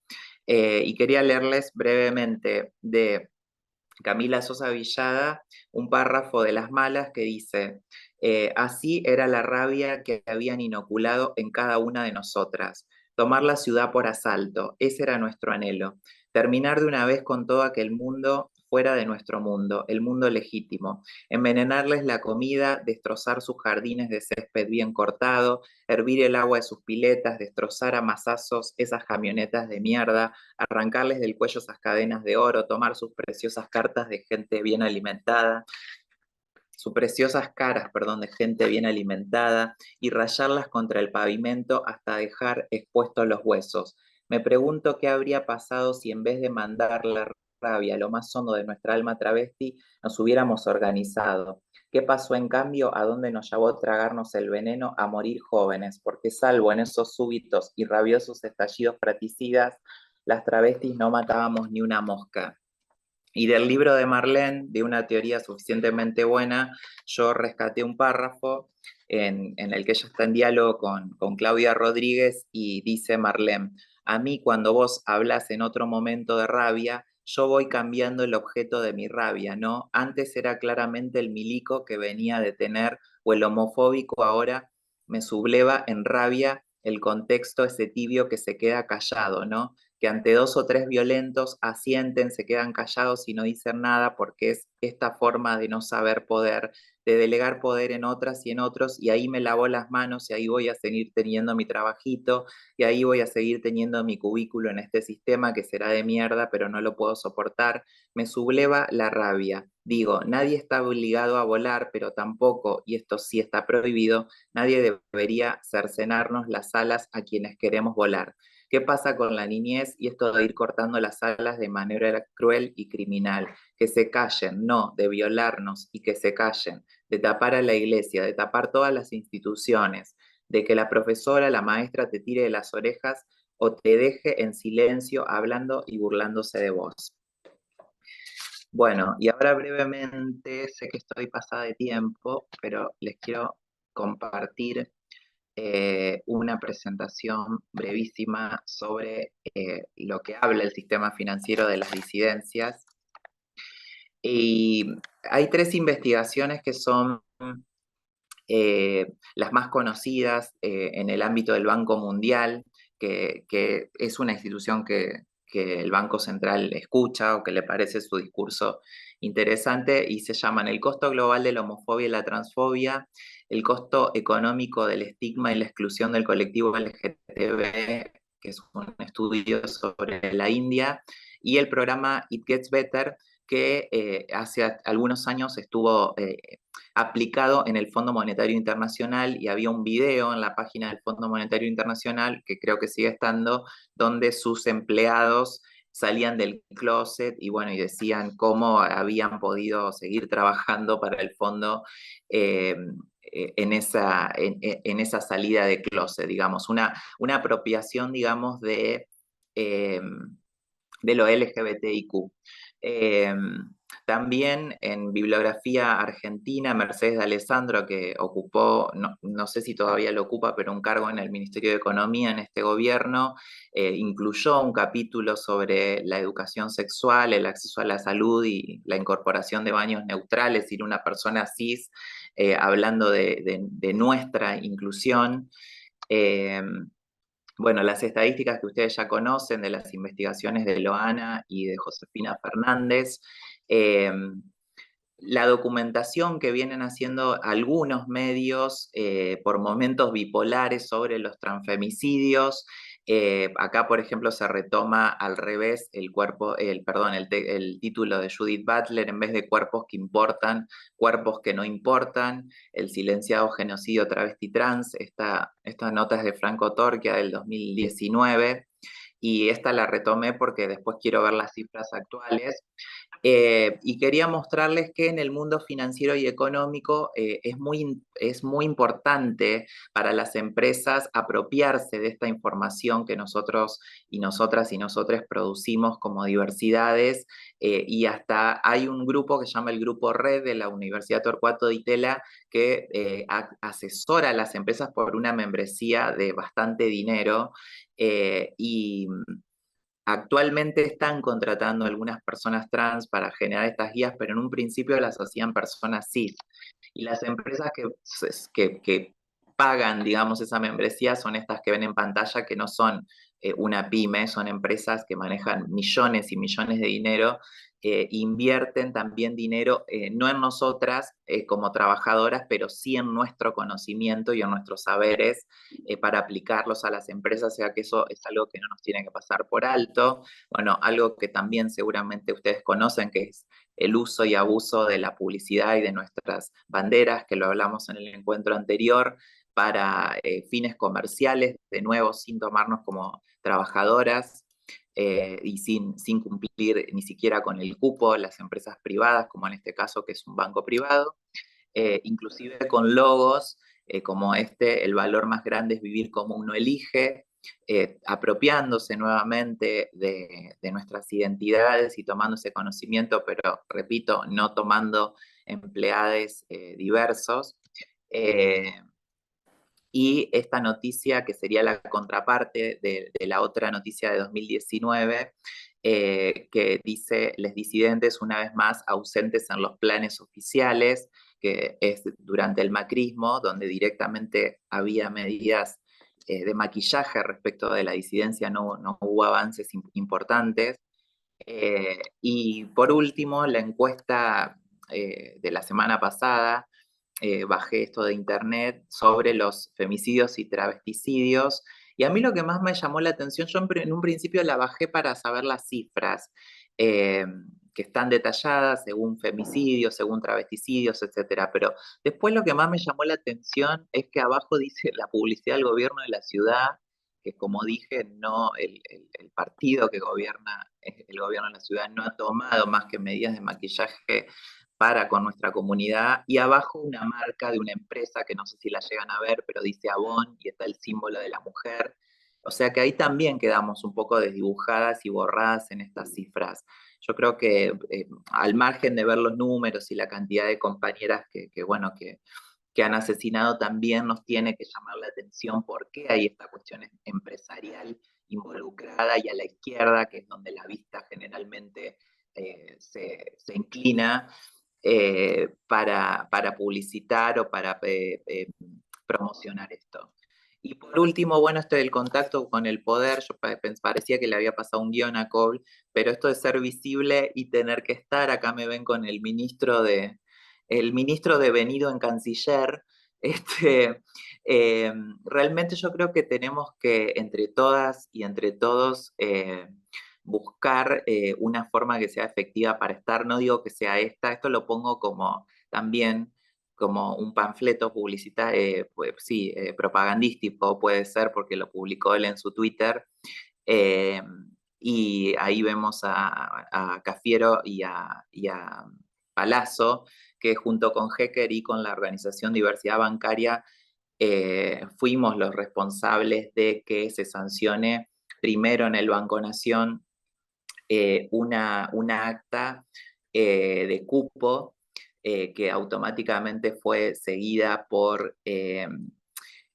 Speaker 2: Y quería leerles brevemente de Camila Sosa Villada un párrafo de Las Malas que dice: así era la rabia que habían inoculado en cada una de nosotras, tomar la ciudad por asalto, ese era nuestro anhelo, terminar de una vez con todo aquel mundo fuera de nuestro mundo, el mundo legítimo, envenenarles la comida, destrozar sus jardines de césped bien cortado, hervir el agua de sus piletas, destrozar a mazazos esas camionetas de mierda, arrancarles del cuello esas cadenas de oro, tomar sus preciosas cartas de gente bien alimentada, sus preciosas caras, perdón, de gente bien alimentada, y rayarlas contra el pavimento hasta dejar expuestos los huesos. Me pregunto qué habría pasado si en vez de mandar la rabia a lo más hondo de nuestra alma travesti, nos hubiéramos organizado. ¿Qué pasó en cambio? ¿A dónde nos llevó a tragarnos el veneno? A morir jóvenes, porque salvo en esos súbitos y rabiosos estallidos praticidas, las travestis no matábamos ni una mosca. Y del libro de Marlene, de una teoría suficientemente buena, yo rescaté un párrafo en el que ella está en diálogo con Claudia Rodríguez, y dice Marlene: a mí cuando vos hablas en otro momento de rabia, yo voy cambiando el objeto de mi rabia, ¿no? Antes era claramente el milico que venía a detener, o el homofóbico, ahora me subleva en rabia el contexto ese tibio que se queda callado, ¿no? Que ante dos o tres violentos asienten, se quedan callados y no dicen nada, porque es esta forma de no saber poder, de delegar poder en otras y en otros, y ahí me lavo las manos y ahí voy a seguir teniendo mi trabajito, y ahí voy a seguir teniendo mi cubículo en este sistema que será de mierda, pero no lo puedo soportar. Me subleva la rabia. Digo, nadie está obligado a volar, pero tampoco, y esto sí está prohibido, nadie debería cercenarnos las alas a quienes queremos volar. ¿Qué pasa con la niñez y esto de ir cortando las alas de manera cruel y criminal? Que se callen, no, de violarnos y que se callen, de tapar a la iglesia, de tapar todas las instituciones, de que la profesora, la maestra te tire de las orejas o te deje en silencio hablando y burlándose de vos. Bueno, y ahora brevemente, sé que estoy pasada de tiempo, pero les quiero compartir una presentación brevísima sobre lo que habla el sistema financiero de las disidencias. Y hay 3 investigaciones que son las más conocidas en el ámbito del Banco Mundial, que es una institución que el Banco Central escucha o que le parece su discurso interesante, y se llaman el costo global de la homofobia y la transfobia, el costo económico del estigma y la exclusión del colectivo LGTB, que es un estudio sobre la India, y el programa It Gets Better, que hace algunos años estuvo aplicado en el Fondo Monetario Internacional, y había un video en la página del Fondo Monetario Internacional, que creo que sigue estando, donde sus empleados salían del closet y bueno, y decían cómo habían podido seguir trabajando para el fondo en esa salida de closet, digamos, una apropiación, digamos, de lo LGBTIQ. Eh, También en bibliografía argentina, Mercedes de Alessandro, que ocupó, no sé si todavía lo ocupa, pero un cargo en el Ministerio de Economía en este gobierno, incluyó un capítulo sobre la educación sexual, el acceso a la salud y la incorporación de baños neutrales, y una persona cis hablando de nuestra inclusión. Eh, bueno, las estadísticas que ustedes ya conocen de las investigaciones de Loana y de Josefina Fernández, eh, la documentación que vienen haciendo algunos medios por momentos bipolares sobre los transfemicidios. Acá, por ejemplo, se retoma al revés el título de Judith Butler: en vez de cuerpos que importan, cuerpos que no importan, el silenciado genocidio travesti trans. Esta nota es de Franco Torquia del 2019, y esta la retomé porque después quiero ver las cifras actuales. Y quería mostrarles que en el mundo financiero y económico es muy importante para las empresas apropiarse de esta información que nosotros y nosotras y nosotres producimos como diversidades, y hasta hay un grupo que se llama el Grupo Red de la Universidad Torcuato Di Tella, que asesora a las empresas por una membresía de bastante dinero, y actualmente están contratando algunas personas trans para generar estas guías, pero en un principio las hacían personas cis. Y las empresas que pagan, digamos, esa membresía son estas que ven en pantalla, que no son una pyme, son empresas que manejan millones y millones de dinero. Invierten también dinero, no en nosotras como trabajadoras, pero sí en nuestro conocimiento y en nuestros saberes, para aplicarlos a las empresas, o sea que eso es algo que no nos tiene que pasar por alto. Bueno, algo que también seguramente ustedes conocen, que es el uso y abuso de la publicidad y de nuestras banderas, que lo hablamos en el encuentro anterior, para fines comerciales, de nuevo, sin tomarnos como trabajadoras. Y sin cumplir ni siquiera con el cupo, las empresas privadas, como en este caso, que es un banco privado, inclusive con logos como este: el valor más grande es vivir como uno elige, apropiándose nuevamente de nuestras identidades y tomando ese conocimiento, pero repito, no tomando empleados diversos. Eh, y esta noticia, que sería la contraparte de la otra noticia de 2019, que dice: les disidentes una vez más ausentes en los planes oficiales, que es durante el macrismo, donde directamente había medidas de maquillaje respecto de la disidencia, no hubo avances importantes. Y por último, la encuesta de la semana pasada, bajé esto de internet, sobre los femicidios y travesticidios. Y a mí lo que más me llamó la atención, yo en un principio la bajé para saber las cifras, eh, que están detalladas según femicidios, según travesticidios, etcétera. Pero después lo que más me llamó la atención es que abajo dice la publicidad del gobierno de la ciudad, que como dije, no, el partido que gobierna, el gobierno de la ciudad no ha tomado más que medidas de maquillaje para con nuestra comunidad, y abajo una marca de una empresa que no sé si la llegan a ver, pero dice Avon y está el símbolo de la mujer. O sea que ahí también quedamos un poco desdibujadas y borradas en estas cifras. Yo creo que al margen de ver los números y la cantidad de compañeras bueno, que han asesinado, también nos tiene que llamar la atención por qué hay esta cuestión empresarial involucrada y a la izquierda, que es donde la vista generalmente se inclina para publicitar o para promocionar esto. Y por último, bueno, esto del contacto con el poder, yo parecía que le había pasado un guión a Cole, pero esto de ser visible y tener que estar, acá me ven con el ministro devenido en canciller. este, Realmente yo creo que tenemos que entre todas y entre todos buscar una forma que sea efectiva para estar. No digo que sea esto lo pongo como también como un panfleto publicitario, pues, sí, propagandístico puede ser, porque lo publicó él en su Twitter. eh, y ahí vemos a Cafiero y a Palazzo, que junto con Hecker y con la organización Diversidad Bancaria fuimos los responsables de que se sancione primero en el Banco Nación una acta de cupo que automáticamente fue seguida por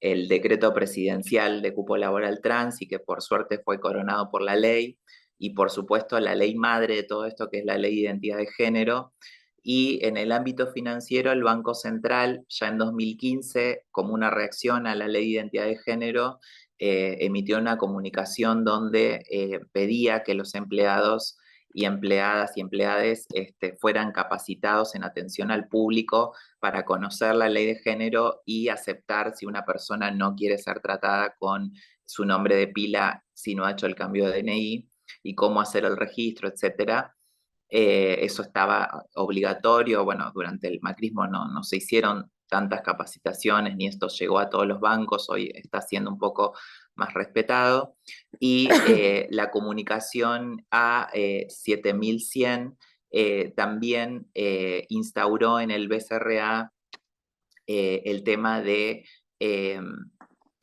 Speaker 2: el decreto presidencial de cupo laboral trans, y que por suerte fue coronado por la ley, y por supuesto la ley madre de todo esto, que es la ley de identidad de género. Y en el ámbito financiero, el Banco Central, ya en 2015, como una reacción a la ley de identidad de género, emitió una comunicación donde pedía que los empleados y empleadas y empleades fueran capacitados en atención al público para conocer la ley de género y aceptar si una persona no quiere ser tratada con su nombre de pila si no ha hecho el cambio de DNI, y cómo hacer el registro, etcétera. Eso estaba obligatorio. Bueno, durante el macrismo no se hicieron tantas capacitaciones, ni esto llegó a todos los bancos, hoy está siendo un poco más respetado. Y la comunicación a 7100 también instauró en el BCRA el tema de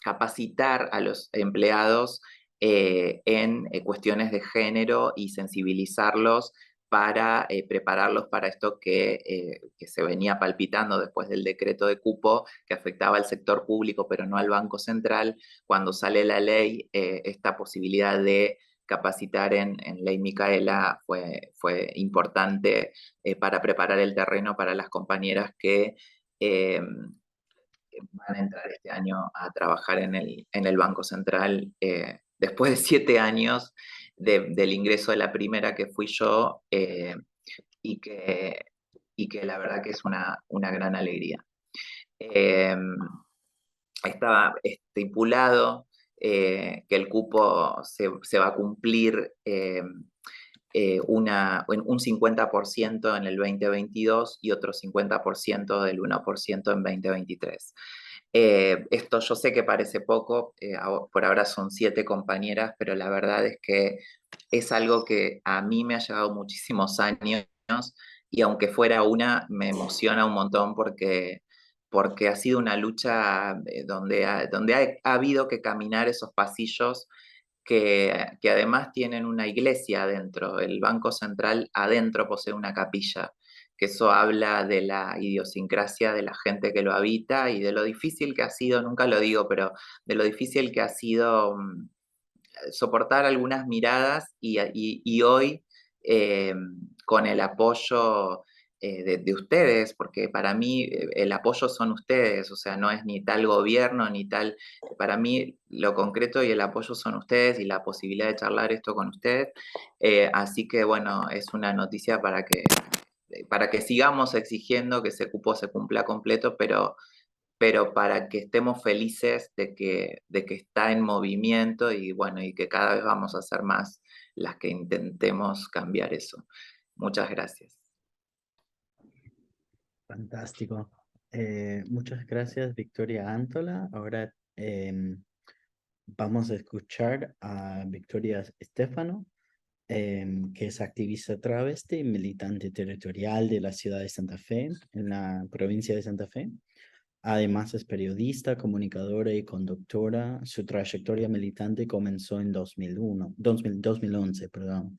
Speaker 2: capacitar a los empleados en cuestiones de género y sensibilizarlos para prepararlos para esto que se venía palpitando después del decreto de cupo, que afectaba al sector público pero no al Banco Central. Cuando sale la ley, esta posibilidad de capacitar en Ley Micaela fue importante para preparar el terreno para las compañeras que van a entrar este año a trabajar en el Banco Central, después de 7 años del ingreso de la primera, que fui yo, y que la verdad que es una gran alegría. Eh, Estaba estipulado que el cupo se va a cumplir un 50% en el 2022 y otro 50% del 1% en 2023. Esto yo sé que parece poco, por ahora son 7 compañeras, pero la verdad es que es algo que a mí me ha llevado muchísimos años, y aunque fuera una, me emociona un montón porque ha sido una lucha donde ha habido que caminar esos pasillos que además tienen una iglesia adentro. El Banco Central adentro posee una capilla, que eso habla de la idiosincrasia de la gente que lo habita y de lo difícil que ha sido, nunca lo digo, pero de lo difícil que ha sido soportar algunas miradas, y hoy eh, con el apoyo de ustedes, porque para mí el apoyo son ustedes, o sea, no es ni tal gobierno ni tal, para mí lo concreto y el apoyo son ustedes y la posibilidad de charlar esto con ustedes. Así que bueno, es una noticia para que sigamos exigiendo que ese cupo se cumpla completo, pero para que estemos felices de que está en movimiento, y bueno, y que cada vez vamos a ser más las que intentemos cambiar eso. Muchas gracias.
Speaker 1: Fantástico. Muchas gracias, Victoria Antola. Ahora vamos a escuchar a Victoria Estefano, que es activista travesti y militante territorial de la ciudad de Santa Fe, en la provincia de Santa Fe. Además es periodista, comunicadora y conductora. Su trayectoria militante comenzó en 2011, perdón.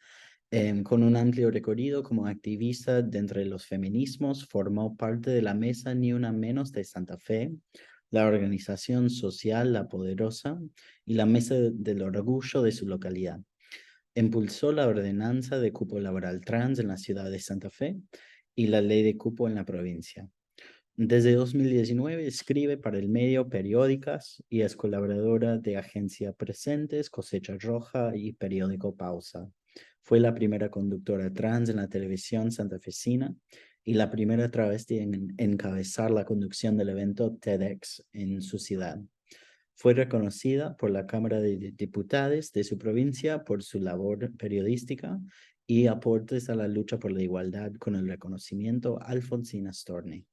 Speaker 1: Con un amplio recorrido como activista dentro de los feminismos, formó parte de la Mesa Ni Una Menos de Santa Fe, la organización social La Poderosa y la Mesa del Orgullo de su localidad. Impulsó la ordenanza de cupo laboral trans en la ciudad de Santa Fe y la ley de cupo en la provincia. Desde 2019 escribe para el medio periódicas y es colaboradora de Agencia Presentes, Cosecha Roja y Periódico Pausa. Fue la primera conductora trans en la televisión santafesina y la primera travesti en encabezar la conducción del evento TEDx en su ciudad. Fue reconocida por la Cámara de Diputados de su provincia por su labor periodística y aportes a la lucha por la igualdad con el reconocimiento Alfonsina Storni.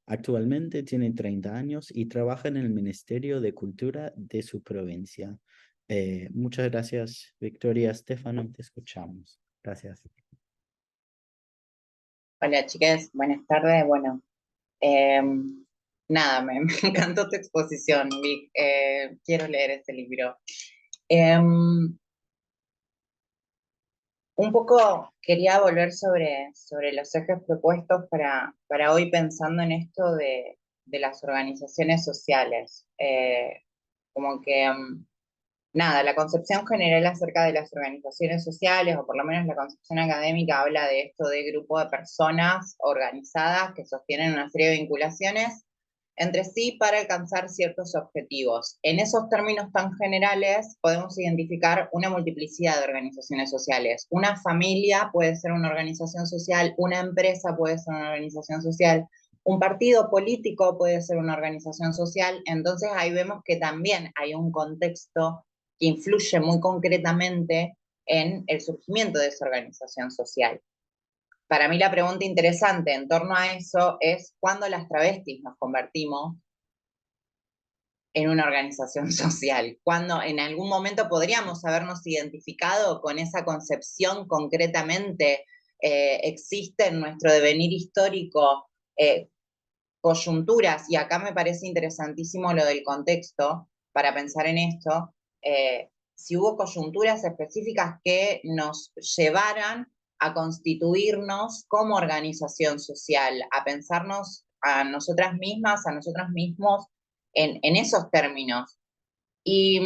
Speaker 1: Actualmente tiene 30 años y trabaja en el Ministerio de Cultura de su provincia. Muchas gracias, Victoria Estefano, te escuchamos. Gracias.
Speaker 3: Hola chicas, buenas tardes. Bueno, nada, me encantó tu exposición, Vic. Quiero leer este libro. Un poco quería volver sobre los ejes propuestos para hoy, pensando en esto de las organizaciones sociales. Como que, nada, la concepción general acerca de las organizaciones sociales, o por lo menos la concepción académica, habla de esto de grupo de personas organizadas que sostienen una serie de vinculaciones entre sí para alcanzar ciertos objetivos. En esos términos tan generales podemos identificar una multiplicidad de organizaciones sociales. Una familia puede ser una organización social, una empresa puede ser una organización social, un partido político puede ser una organización social. Entonces ahí vemos que también hay un contexto que influye muy concretamente en el surgimiento de esa organización social. Para mí la pregunta interesante en torno a eso es cuándo las travestis nos convertimos en una organización social, cuando en algún momento podríamos habernos identificado con esa concepción concretamente. Existe en nuestro devenir histórico coyunturas, y acá me parece interesantísimo lo del contexto para pensar en esto, si hubo coyunturas específicas que nos llevaran a constituirnos como organización social, a pensarnos a nosotras mismas, a nosotros mismos en esos términos. Y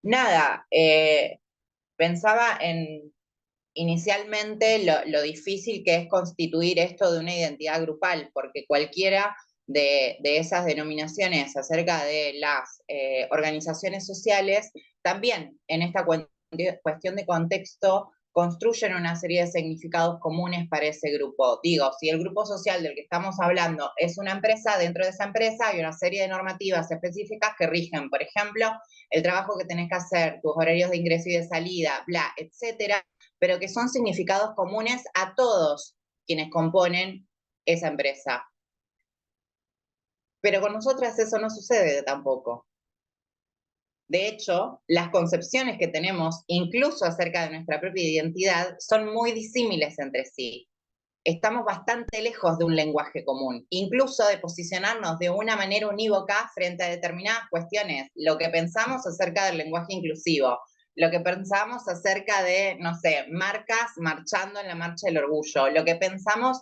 Speaker 3: nada, pensaba en inicialmente lo difícil que es constituir esto de una identidad grupal, porque cualquiera de esas denominaciones acerca de las organizaciones sociales, también en esta cuestión de contexto, construyen una serie de significados comunes para ese grupo. Digo, si el grupo social del que estamos hablando es una empresa, dentro de esa empresa hay una serie de normativas específicas que rigen, por ejemplo, el trabajo que tenés que hacer, tus horarios de ingreso y de salida, bla, etcétera, pero que son significados comunes a todos quienes componen esa empresa. Pero con nosotras eso no sucede tampoco. De hecho, las concepciones que tenemos, incluso acerca de nuestra propia identidad, son muy disímiles entre sí. Estamos bastante lejos de un lenguaje común, incluso de posicionarnos de una manera unívoca frente a determinadas cuestiones. Lo que pensamos acerca del lenguaje inclusivo, lo que pensamos acerca de, no sé, marcas marchando en la Marcha del Orgullo, lo que pensamos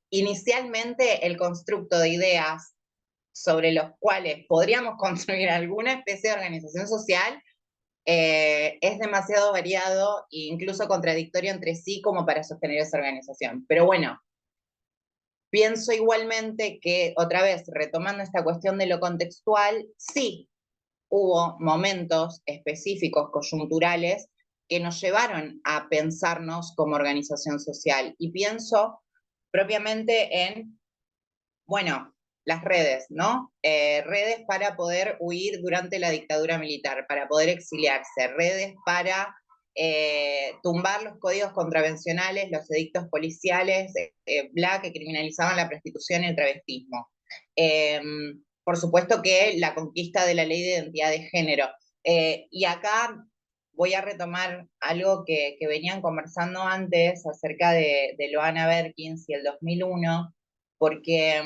Speaker 3: inicialmente, el constructo de ideas sobre los cuales podríamos construir alguna especie de organización social, es demasiado variado e incluso contradictorio entre sí como para sostener esa organización. Pero bueno, pienso igualmente que, otra vez, retomando esta cuestión de lo contextual, sí hubo momentos específicos, coyunturales, que nos llevaron a pensarnos como organización social. Y pienso propiamente en, bueno, las redes, ¿no? Redes para poder huir durante la dictadura militar, para poder exiliarse, redes para tumbar los códigos contravencionales, los edictos policiales, que criminalizaban la prostitución y el travestismo. Por supuesto que la conquista de la ley de identidad de género. Y acá voy a retomar algo que venían conversando antes acerca de Loana Berkins y el 2001, porque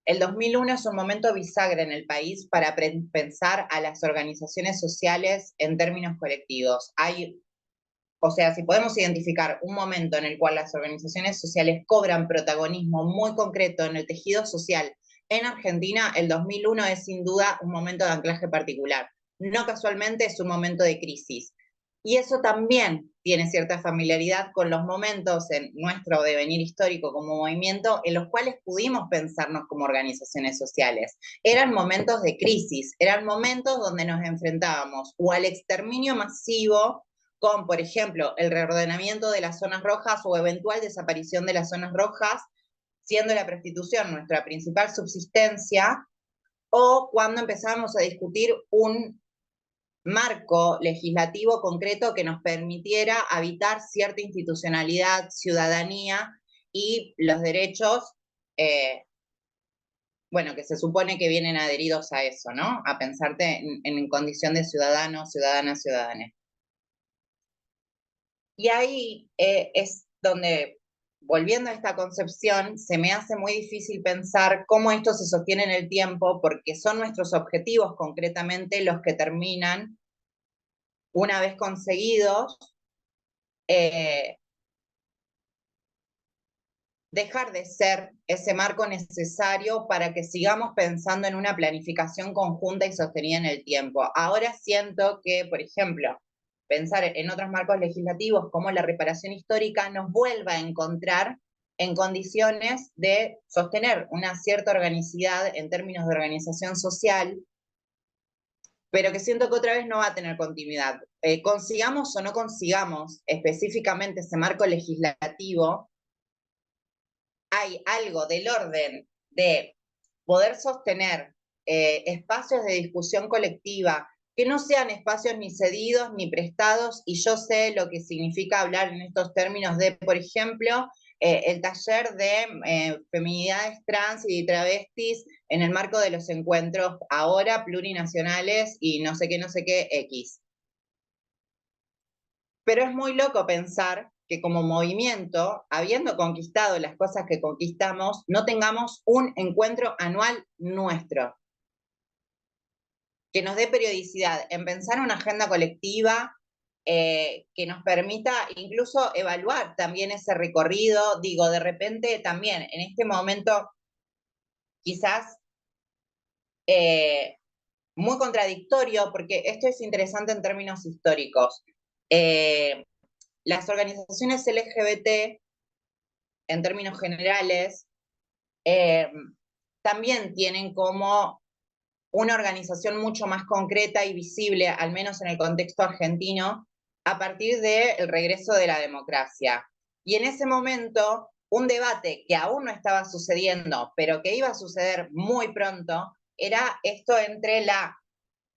Speaker 3: el 2001 es un momento bisagra en el país para pensar a las organizaciones sociales en términos colectivos. O sea, si podemos identificar un momento en el cual las organizaciones sociales cobran protagonismo muy concreto en el tejido social en Argentina, el 2001 es sin duda un momento de anclaje particular. No casualmente es un momento de crisis. Y eso también tiene cierta familiaridad con los momentos en nuestro devenir histórico como movimiento en los cuales pudimos pensarnos como organizaciones sociales. Eran momentos de crisis, eran momentos donde nos enfrentábamos o al exterminio masivo con, por ejemplo, el reordenamiento de las zonas rojas o eventual desaparición de las zonas rojas, siendo la prostitución nuestra principal subsistencia, o cuando empezábamos a discutir un marco legislativo concreto que nos permitiera habitar cierta institucionalidad, ciudadanía y los derechos, bueno, que se supone que vienen adheridos a eso, ¿no? A pensarte en condición de ciudadano, ciudadana, ciudadana. Y ahí es donde, volviendo a esta concepción, se me hace muy difícil pensar cómo esto se sostiene en el tiempo, porque son nuestros objetivos concretamente los que terminan, una vez conseguidos, dejar de ser ese marco necesario para que sigamos pensando en una planificación conjunta y sostenida en el tiempo. Ahora siento que, por ejemplo, pensar en otros marcos legislativos como la reparación histórica nos vuelva a encontrar en condiciones de sostener una cierta organicidad en términos de organización social, pero que siento que otra vez no va a tener continuidad. Consigamos o no consigamos específicamente ese marco legislativo, hay algo del orden de poder sostener espacios de discusión colectiva que no sean espacios ni cedidos ni prestados, y yo sé lo que significa hablar en estos términos de, por ejemplo, el taller de feminidades trans y travestis en el marco de los encuentros ahora plurinacionales y no sé qué X. Pero es muy loco pensar que como movimiento, habiendo conquistado las cosas que conquistamos, no tengamos un encuentro anual nuestro, que nos dé periodicidad en pensar una agenda colectiva, que nos permita incluso evaluar también ese recorrido. Digo, de repente también en este momento quizás muy contradictorio, porque esto es interesante en términos históricos. Las organizaciones LGBT, en términos generales, también tienen como una organización mucho más concreta y visible, al menos en el contexto argentino, a partir del regreso de la democracia. Y en ese momento, un debate que aún no estaba sucediendo, pero que iba a suceder muy pronto, era esto entre la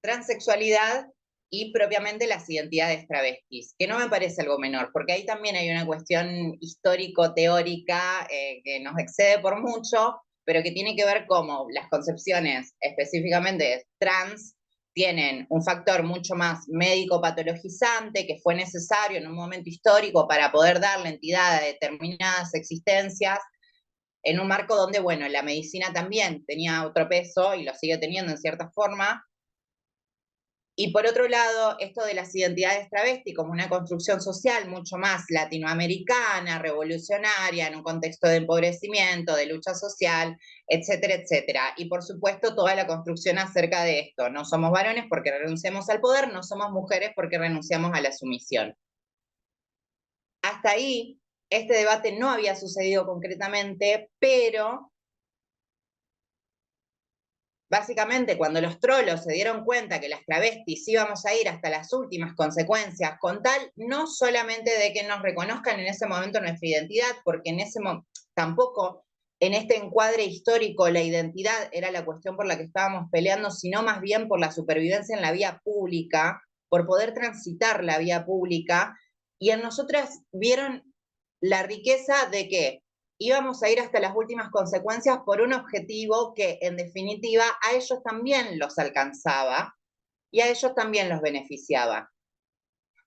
Speaker 3: transexualidad y propiamente las identidades travestis, que no me parece algo menor, porque ahí también hay una cuestión histórico-teórica que nos excede por mucho, pero que tiene que ver cómo las concepciones específicamente trans tienen un factor mucho más médico-patologizante que fue necesario en un momento histórico para poder darle entidad a determinadas existencias, en un marco donde, bueno, la medicina también tenía otro peso y lo sigue teniendo en cierta forma. Y por otro lado, esto de las identidades travesti como una construcción social mucho más latinoamericana, revolucionaria, en un contexto de empobrecimiento, de lucha social, etcétera, etcétera. Y por supuesto, toda la construcción acerca de esto. No somos varones porque renunciamos al poder, no somos mujeres porque renunciamos a la sumisión. Hasta ahí, este debate no había sucedido concretamente, pero básicamente, cuando los trolos se dieron cuenta que las travestis íbamos a ir hasta las últimas consecuencias, con tal no solamente de que nos reconozcan en ese momento nuestra identidad, porque en ese tampoco en este encuadre histórico la identidad era la cuestión por la que estábamos peleando, sino más bien por la supervivencia en la vía pública, por poder transitar la vía pública, y en nosotras vieron la riqueza de que íbamos a ir hasta las últimas consecuencias por un objetivo que, en definitiva, a ellos también los alcanzaba y a ellos también los beneficiaba.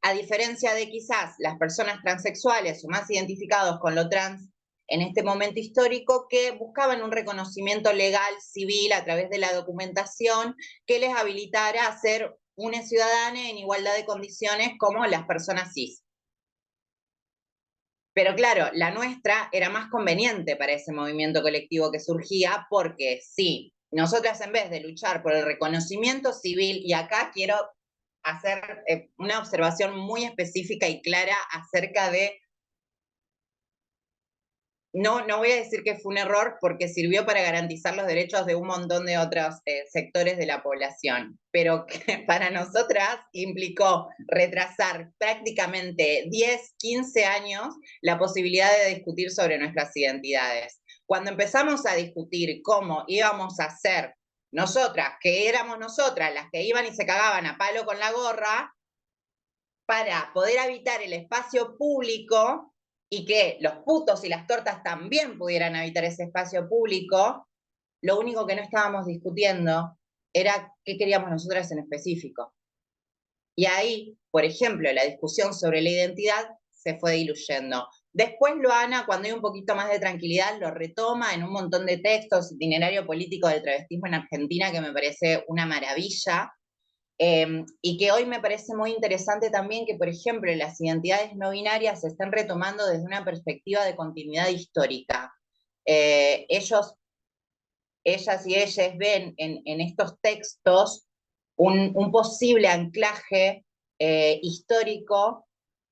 Speaker 3: A diferencia de quizás las personas transexuales o más identificados con lo trans en este momento histórico, que buscaban un reconocimiento legal, civil, a través de la documentación que les habilitara a ser una ciudadana en igualdad de condiciones como las personas cis. Pero claro, la nuestra era más conveniente para ese movimiento colectivo que surgía, porque sí, nosotras en vez de luchar por el reconocimiento civil, y acá quiero hacer una observación muy específica y clara acerca de, no voy a decir que fue un error porque sirvió para garantizar los derechos de un montón de otros sectores de la población, pero que para nosotras implicó retrasar prácticamente 10, 15 años la posibilidad de discutir sobre nuestras identidades. Cuando empezamos a discutir cómo íbamos a hacer nosotras, que éramos nosotras las que iban y se cagaban a palo con la gorra, para poder habitar el espacio público y que los putos y las tortas también pudieran habitar ese espacio público, lo único que no estábamos discutiendo era qué queríamos nosotras en específico. Y ahí, por ejemplo, la discusión sobre la identidad se fue diluyendo. Después Loana, cuando hay un poquito más de tranquilidad, lo retoma en un montón de textos, itinerario político del travestismo en Argentina, que me parece una maravilla. Y que hoy me parece muy interesante también que, por ejemplo, las identidades no binarias se están retomando desde una perspectiva de continuidad histórica. Ellas y ellas ven en estos textos un posible anclaje histórico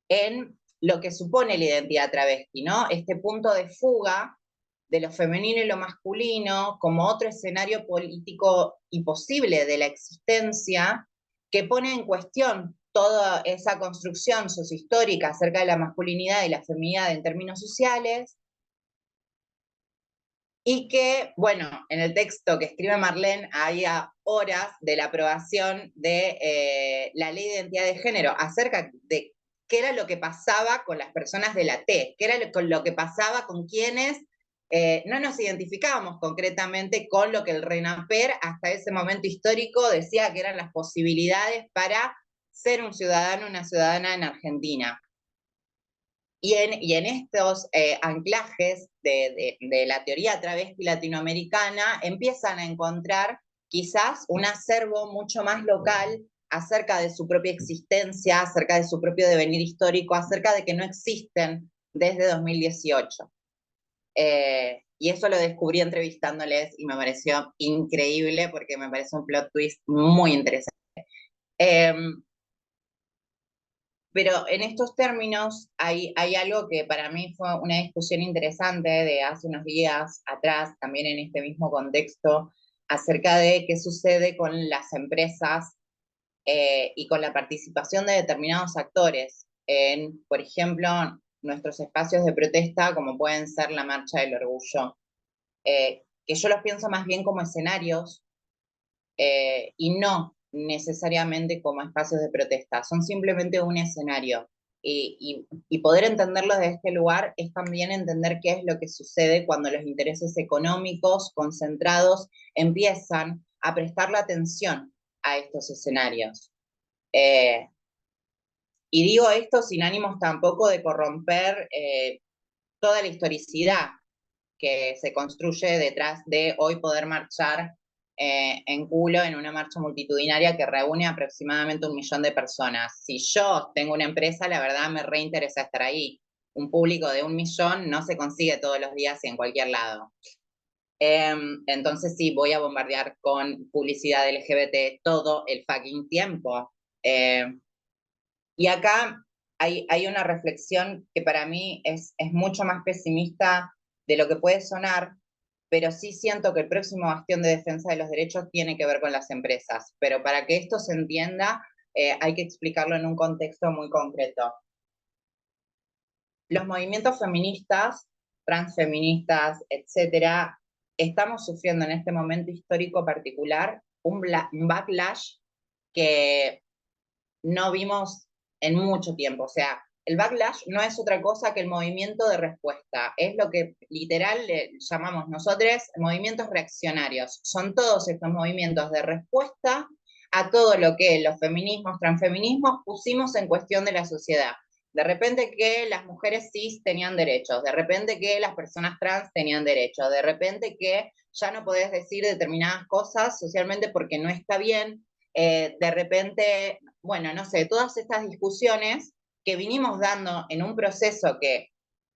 Speaker 3: en lo que supone la identidad travesti, ¿no? Este punto de fuga de lo femenino y lo masculino como otro escenario político y posible de la existencia, que pone en cuestión toda esa construcción sociohistórica acerca de la masculinidad y la feminidad en términos sociales, y que, bueno, en el texto que escribe Marlene había horas de la aprobación de la ley de identidad de género acerca de qué era lo que pasaba con las personas de la T, qué era lo que pasaba con quienes no nos identificábamos concretamente con lo que el RENAPER hasta ese momento histórico decía que eran las posibilidades para ser un ciudadano, una ciudadana en Argentina. Y en estos anclajes de la teoría travesti latinoamericana empiezan a encontrar quizás un acervo mucho más local acerca de su propia existencia, acerca de su propio devenir histórico, acerca de que no existen desde 2018. Y eso lo descubrí entrevistándoles y me pareció increíble porque me parece un plot twist muy interesante. Pero en estos términos hay algo que para mí fue una discusión interesante de hace unos días atrás, también en este mismo contexto, acerca de qué sucede con las empresas y con la participación de determinados actores en, por ejemplo, nuestros espacios de protesta, como pueden ser la Marcha del Orgullo, que yo los pienso más bien como escenarios y no necesariamente como espacios de protesta, son simplemente un escenario. Y poder entenderlo desde este lugar es también entender qué es lo que sucede cuando los intereses económicos concentrados empiezan a prestar la atención a estos escenarios. Y digo esto sin ánimos tampoco de corromper toda la historicidad que se construye detrás de hoy poder marchar en culo en una marcha multitudinaria que reúne aproximadamente 1 millón de personas. Si yo tengo una empresa, la verdad me reinteresa estar ahí. Un público de 1 millón no se consigue todos los días y en cualquier lado. Entonces sí, voy a bombardear con publicidad LGBT todo el fucking tiempo. Y acá hay una reflexión que para mí es mucho más pesimista de lo que puede sonar, pero sí siento que el próximo bastión de defensa de los derechos tiene que ver con las empresas. Pero para que esto se entienda, hay que explicarlo en un contexto muy concreto. Los movimientos feministas, transfeministas, etcétera, estamos sufriendo en este momento histórico particular un backlash que no vimos en mucho tiempo. O sea, el backlash no es otra cosa que el movimiento de respuesta. Es lo que literal le llamamos nosotros movimientos reaccionarios. Son todos estos movimientos de respuesta a todo lo que los feminismos, transfeminismos pusimos en cuestión de la sociedad. De repente que las mujeres cis tenían derechos, de repente que las personas trans tenían derechos, de repente que ya no podés decir determinadas cosas socialmente porque no está bien, de repente, bueno, no sé, todas estas discusiones que vinimos dando en un proceso que,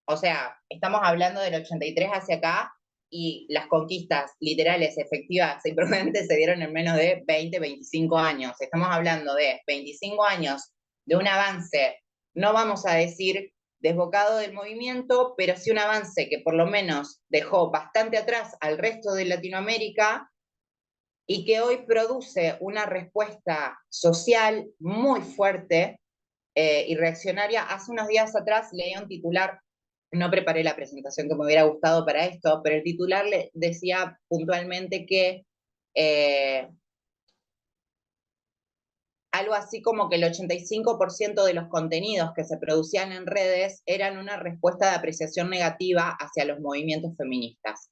Speaker 3: o sea, estamos hablando del 83 hacia acá y las conquistas literales, efectivas y prudentes se dieron en menos de 20, 25 años. Estamos hablando de 25 años de un avance, no vamos a decir desbocado del movimiento, pero sí un avance que por lo menos dejó bastante atrás al resto de Latinoamérica y que hoy produce una respuesta social muy fuerte y reaccionaria. Hace unos días atrás leí un titular, no preparé la presentación que me hubiera gustado para esto, pero el titular le decía puntualmente que algo así como que el 85% de los contenidos que se producían en redes eran una respuesta de apreciación negativa hacia los movimientos feministas.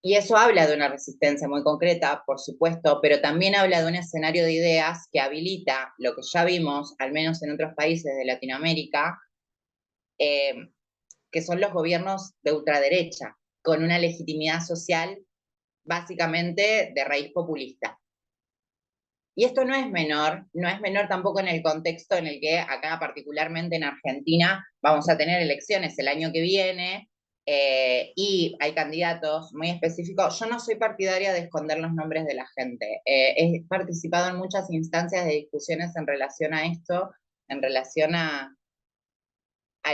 Speaker 3: Y eso habla de una resistencia muy concreta, por supuesto, pero también habla de un escenario de ideas que habilita lo que ya vimos, al menos en otros países de Latinoamérica, eh, que son los gobiernos de ultraderecha, con una legitimidad social básicamente de raíz populista. Y esto no es menor tampoco en el contexto en el que acá, particularmente en Argentina, vamos a tener elecciones el año que viene y hay candidatos muy específicos. Yo no soy partidaria de esconder los nombres de la gente. He participado en muchas instancias de discusiones en relación a esto, en relación a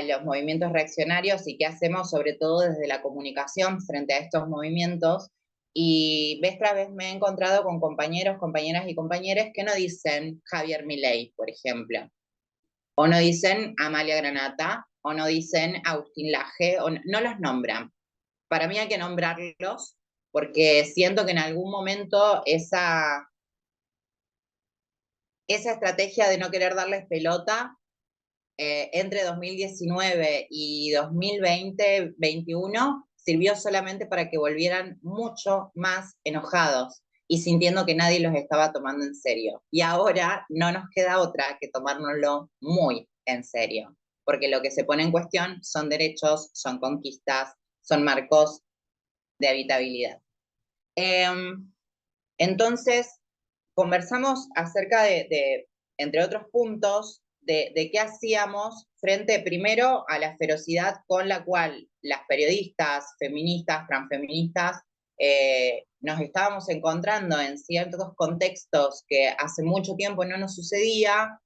Speaker 3: los movimientos reaccionarios y qué hacemos sobre todo desde la comunicación frente a estos movimientos. Y vez tras vez me he encontrado con compañeros, compañeras y compañeros que no dicen Javier Milei, por ejemplo, o no dicen Amalia Granata, o no dicen Agustín Laje, o no los nombran. Para mí hay que nombrarlos porque siento que en algún momento esa estrategia de no querer darles pelota entre 2019 y 2020-21 sirvió solamente para que volvieran mucho más enojados y sintiendo que nadie los estaba tomando en serio. Y ahora no nos queda otra que tomárnoslo muy en serio, porque lo que se pone en cuestión son derechos, son conquistas, son marcos de habitabilidad. Entonces, conversamos acerca entre otros puntos, de qué hacíamos frente primero a la ferocidad con la cual las periodistas, feministas, transfeministas, nos estábamos encontrando en ciertos contextos que hace mucho tiempo no nos sucedía,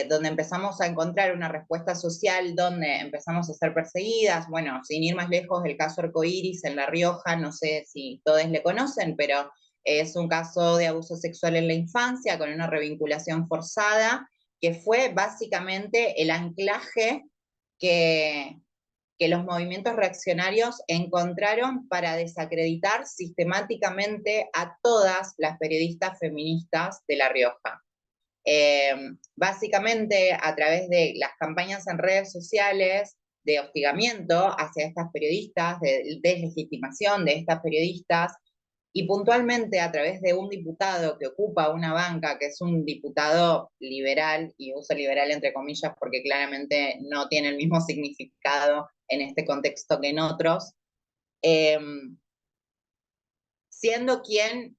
Speaker 3: donde empezamos a encontrar una respuesta social, donde empezamos a ser perseguidas. Bueno, sin ir más lejos, el caso Arcoiris en La Rioja, no sé si todos le conocen, pero es un caso de abuso sexual en la infancia con una revinculación forzada, que fue básicamente el anclaje que los movimientos reaccionarios encontraron para desacreditar sistemáticamente a todas las periodistas feministas de La Rioja. Básicamente a través de las campañas en redes sociales de hostigamiento hacia estas periodistas, de deslegitimación de estas periodistas, y puntualmente a través de un diputado que ocupa una banca, que es un diputado liberal, y uso liberal entre comillas porque claramente no tiene el mismo significado en este contexto que en otros, siendo quien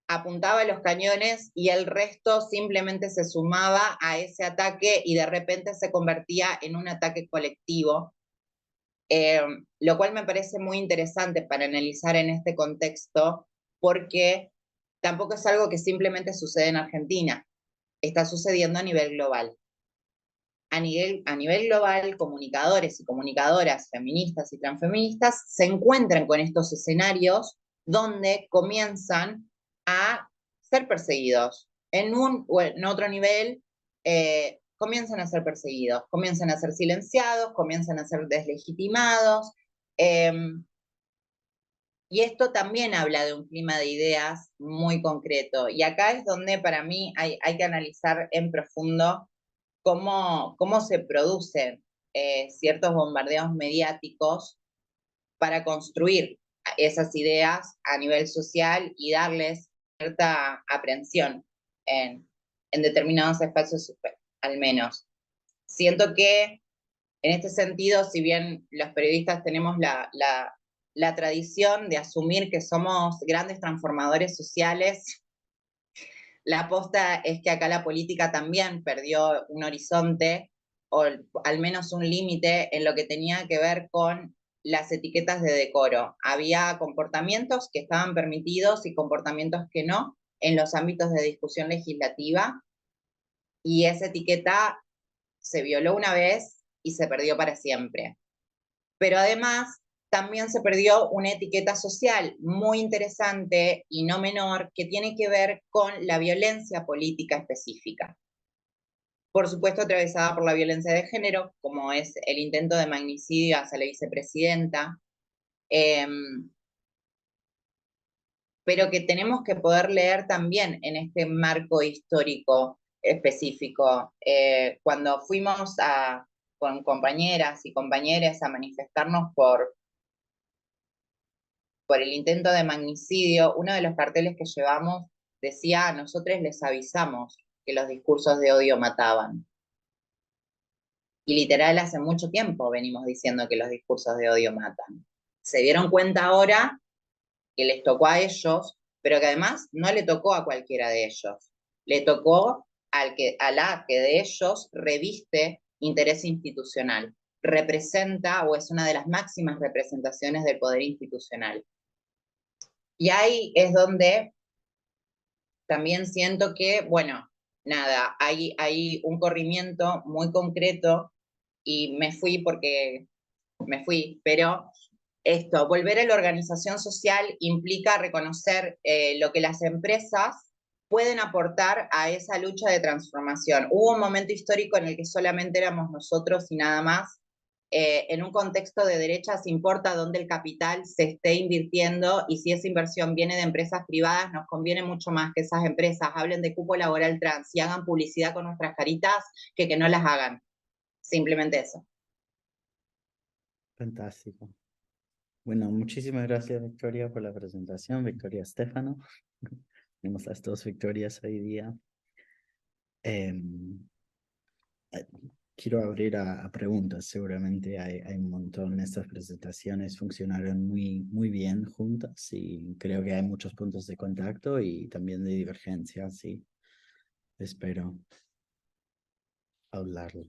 Speaker 3: apuntaba los cañones y el resto simplemente se sumaba a ese ataque y de repente se convertía en un ataque colectivo, lo cual me parece muy interesante para analizar en este contexto, porque tampoco es algo que simplemente sucede en Argentina, está sucediendo a nivel global. A nivel global, comunicadores y comunicadoras feministas y transfeministas se encuentran con estos escenarios donde comienzan a ser perseguidos. En un o en otro nivel, comienzan a ser perseguidos, comienzan a ser silenciados, comienzan a ser deslegitimados. Y esto también habla de un clima de ideas muy concreto. Y acá es donde para mí hay que analizar en profundo cómo se producen ciertos bombardeos mediáticos para construir esas ideas a nivel social y darles cierta aprehensión en determinados espacios, al menos. Siento que en este sentido, si bien los periodistas tenemos la tradición de asumir que somos grandes transformadores sociales, la aposta es que acá la política también perdió un horizonte o al menos un límite en lo que tenía que ver con las etiquetas de decoro. Había comportamientos que estaban permitidos y comportamientos que no en los ámbitos de discusión legislativa, y esa etiqueta se violó una vez y se perdió para siempre. Pero además también se perdió una etiqueta social muy interesante y no menor que tiene que ver con la violencia política específica. Por supuesto, atravesada por la violencia de género, como es el intento de magnicidio hacia la vicepresidenta, pero que tenemos que poder leer también en este marco histórico específico. Cuando fuimos con compañeras y compañeros a manifestarnos por el intento de magnicidio, uno de los carteles que llevamos decía: nosotros les avisamos que los discursos de odio mataban. Y literal, hace mucho tiempo venimos diciendo que los discursos de odio matan. Se dieron cuenta ahora que les tocó a ellos, pero que además no le tocó a cualquiera de ellos. Le tocó a la que de ellos reviste interés institucional, representa o es una de las máximas representaciones del poder institucional. Y ahí es donde también siento que, bueno, nada, hay un corrimiento muy concreto y me fui porque me fui, pero esto, volver a la organización social implica reconocer lo que las empresas pueden aportar a esa lucha de transformación. Hubo un momento histórico en el que solamente éramos nosotros y nada más. En un contexto de derechas importa dónde el capital se esté invirtiendo, y si esa inversión viene de empresas privadas, nos conviene mucho más que esas empresas hablen de cupo laboral trans y hagan publicidad con nuestras caritas que no las hagan. Simplemente eso.
Speaker 1: Fantástico. Bueno, muchísimas gracias, Victoria, por la presentación. Victoria Estefano. Tenemos las dos Victorias hoy día. Em, Quiero abrir a preguntas. Seguramente hay un montón. Estas presentaciones funcionaron muy bien juntas y creo que hay muchos puntos de contacto y también de divergencia, sí. Espero hablarlo.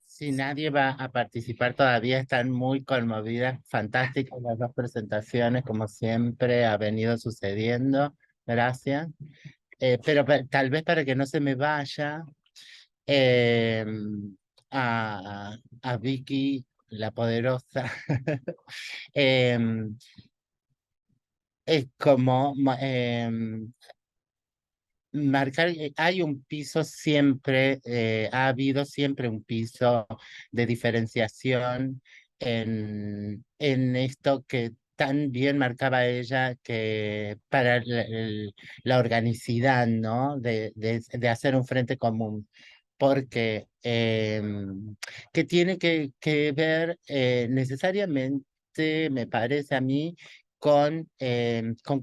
Speaker 4: Si nadie va a participar todavía, están muy conmovidas, fantásticas las dos presentaciones, como siempre ha venido sucediendo. Gracias. Pero tal vez para que no se me vaya, eh, a Vicky, la poderosa, es como marcar, hay un piso siempre, ha habido siempre un piso de diferenciación en esto que tan bien marcaba ella, que para la organicidad, ¿no? De hacer un frente común. Porque que tiene que ver necesariamente, me parece a mí, con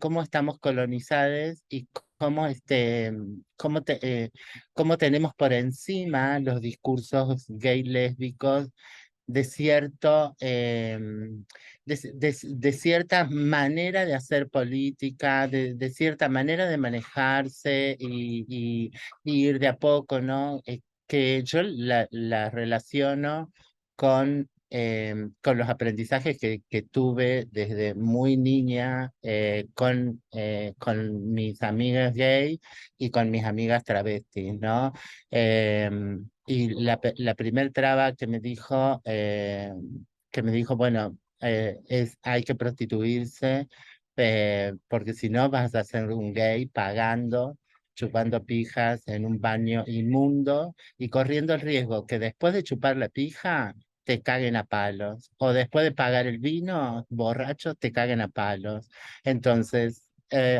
Speaker 4: cómo estamos colonizados y cómo, cómo tenemos por encima los discursos gay lésbicos de cierto, de cierta manera de hacer política, de cierta manera de manejarse y ir de a poco, ¿no? Que yo la relaciono con los aprendizajes que tuve desde muy niña, con mis amigas gay y con mis amigas travestis, ¿no? Y la primer traba que me dijo, bueno, hay que prostituirse, porque si no vas a ser un gay pagando. chupando pijas en un baño inmundo y corriendo el riesgo que después de chupar la pija te caguen a palos, o después de pagar el vino, borracho, te caguen a palos. Entonces,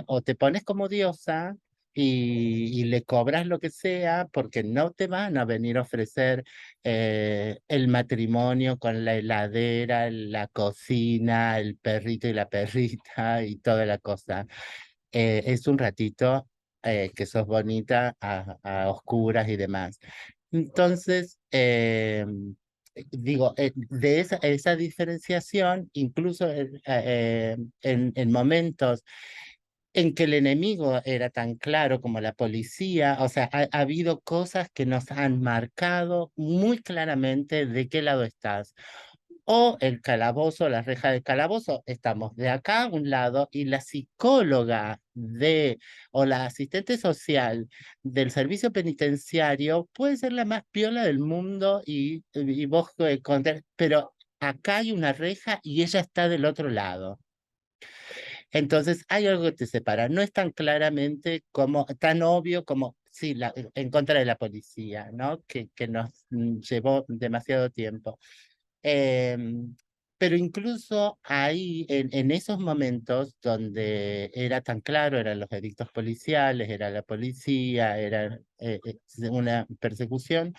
Speaker 4: o te pones como diosa y le cobras lo que sea, porque no te van a venir a ofrecer el matrimonio con la heladera, la cocina, el perrito y la perrita y toda la cosa. Es un ratito que sos bonita a oscuras y demás. Entonces, digo, de esa diferenciación, incluso en momentos en que el enemigo era tan claro como la policía, o sea, ha habido cosas que nos han marcado muy claramente de qué lado estás. O el calabozo, la reja del calabozo, estamos de acá a un lado y la psicóloga o la asistente social del servicio penitenciario puede ser la más piola del mundo y vos, pero acá hay una reja y ella está del otro lado. Entonces hay algo que te separa. No es tan claramente como, tan obvio como, sí, en contra de la policía, ¿no? Que nos llevó demasiado tiempo. Em, pero incluso ahí, en esos momentos donde era tan claro, eran los edictos policiales, era la policía, era una persecución,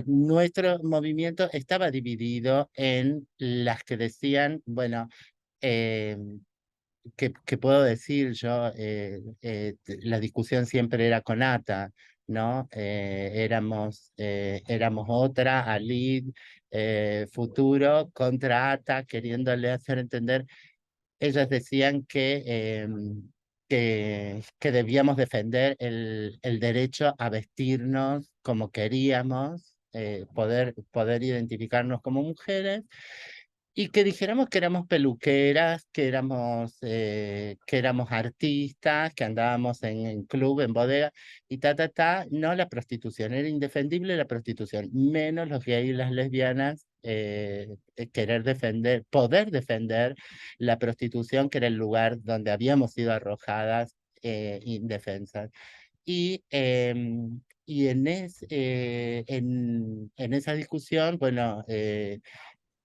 Speaker 4: nuestro movimiento estaba dividido en las que decían, bueno, em, ¿qué puedo decir yo? La discusión siempre era con ATA, ¿no? Éramos otra, Alid, Futuro, contra ATA, queriéndole hacer entender. Ellas decían que debíamos defender el derecho a vestirnos como queríamos, poder identificarnos como mujeres y que dijéramos que éramos peluqueras, que éramos artistas, que andábamos en club, en bodega, y no, la prostitución, era indefendible la prostitución, menos los gays y las lesbianas, querer defender, poder defender la prostitución, que era el lugar donde habíamos sido arrojadas indefensas. Y en esa discusión, bueno,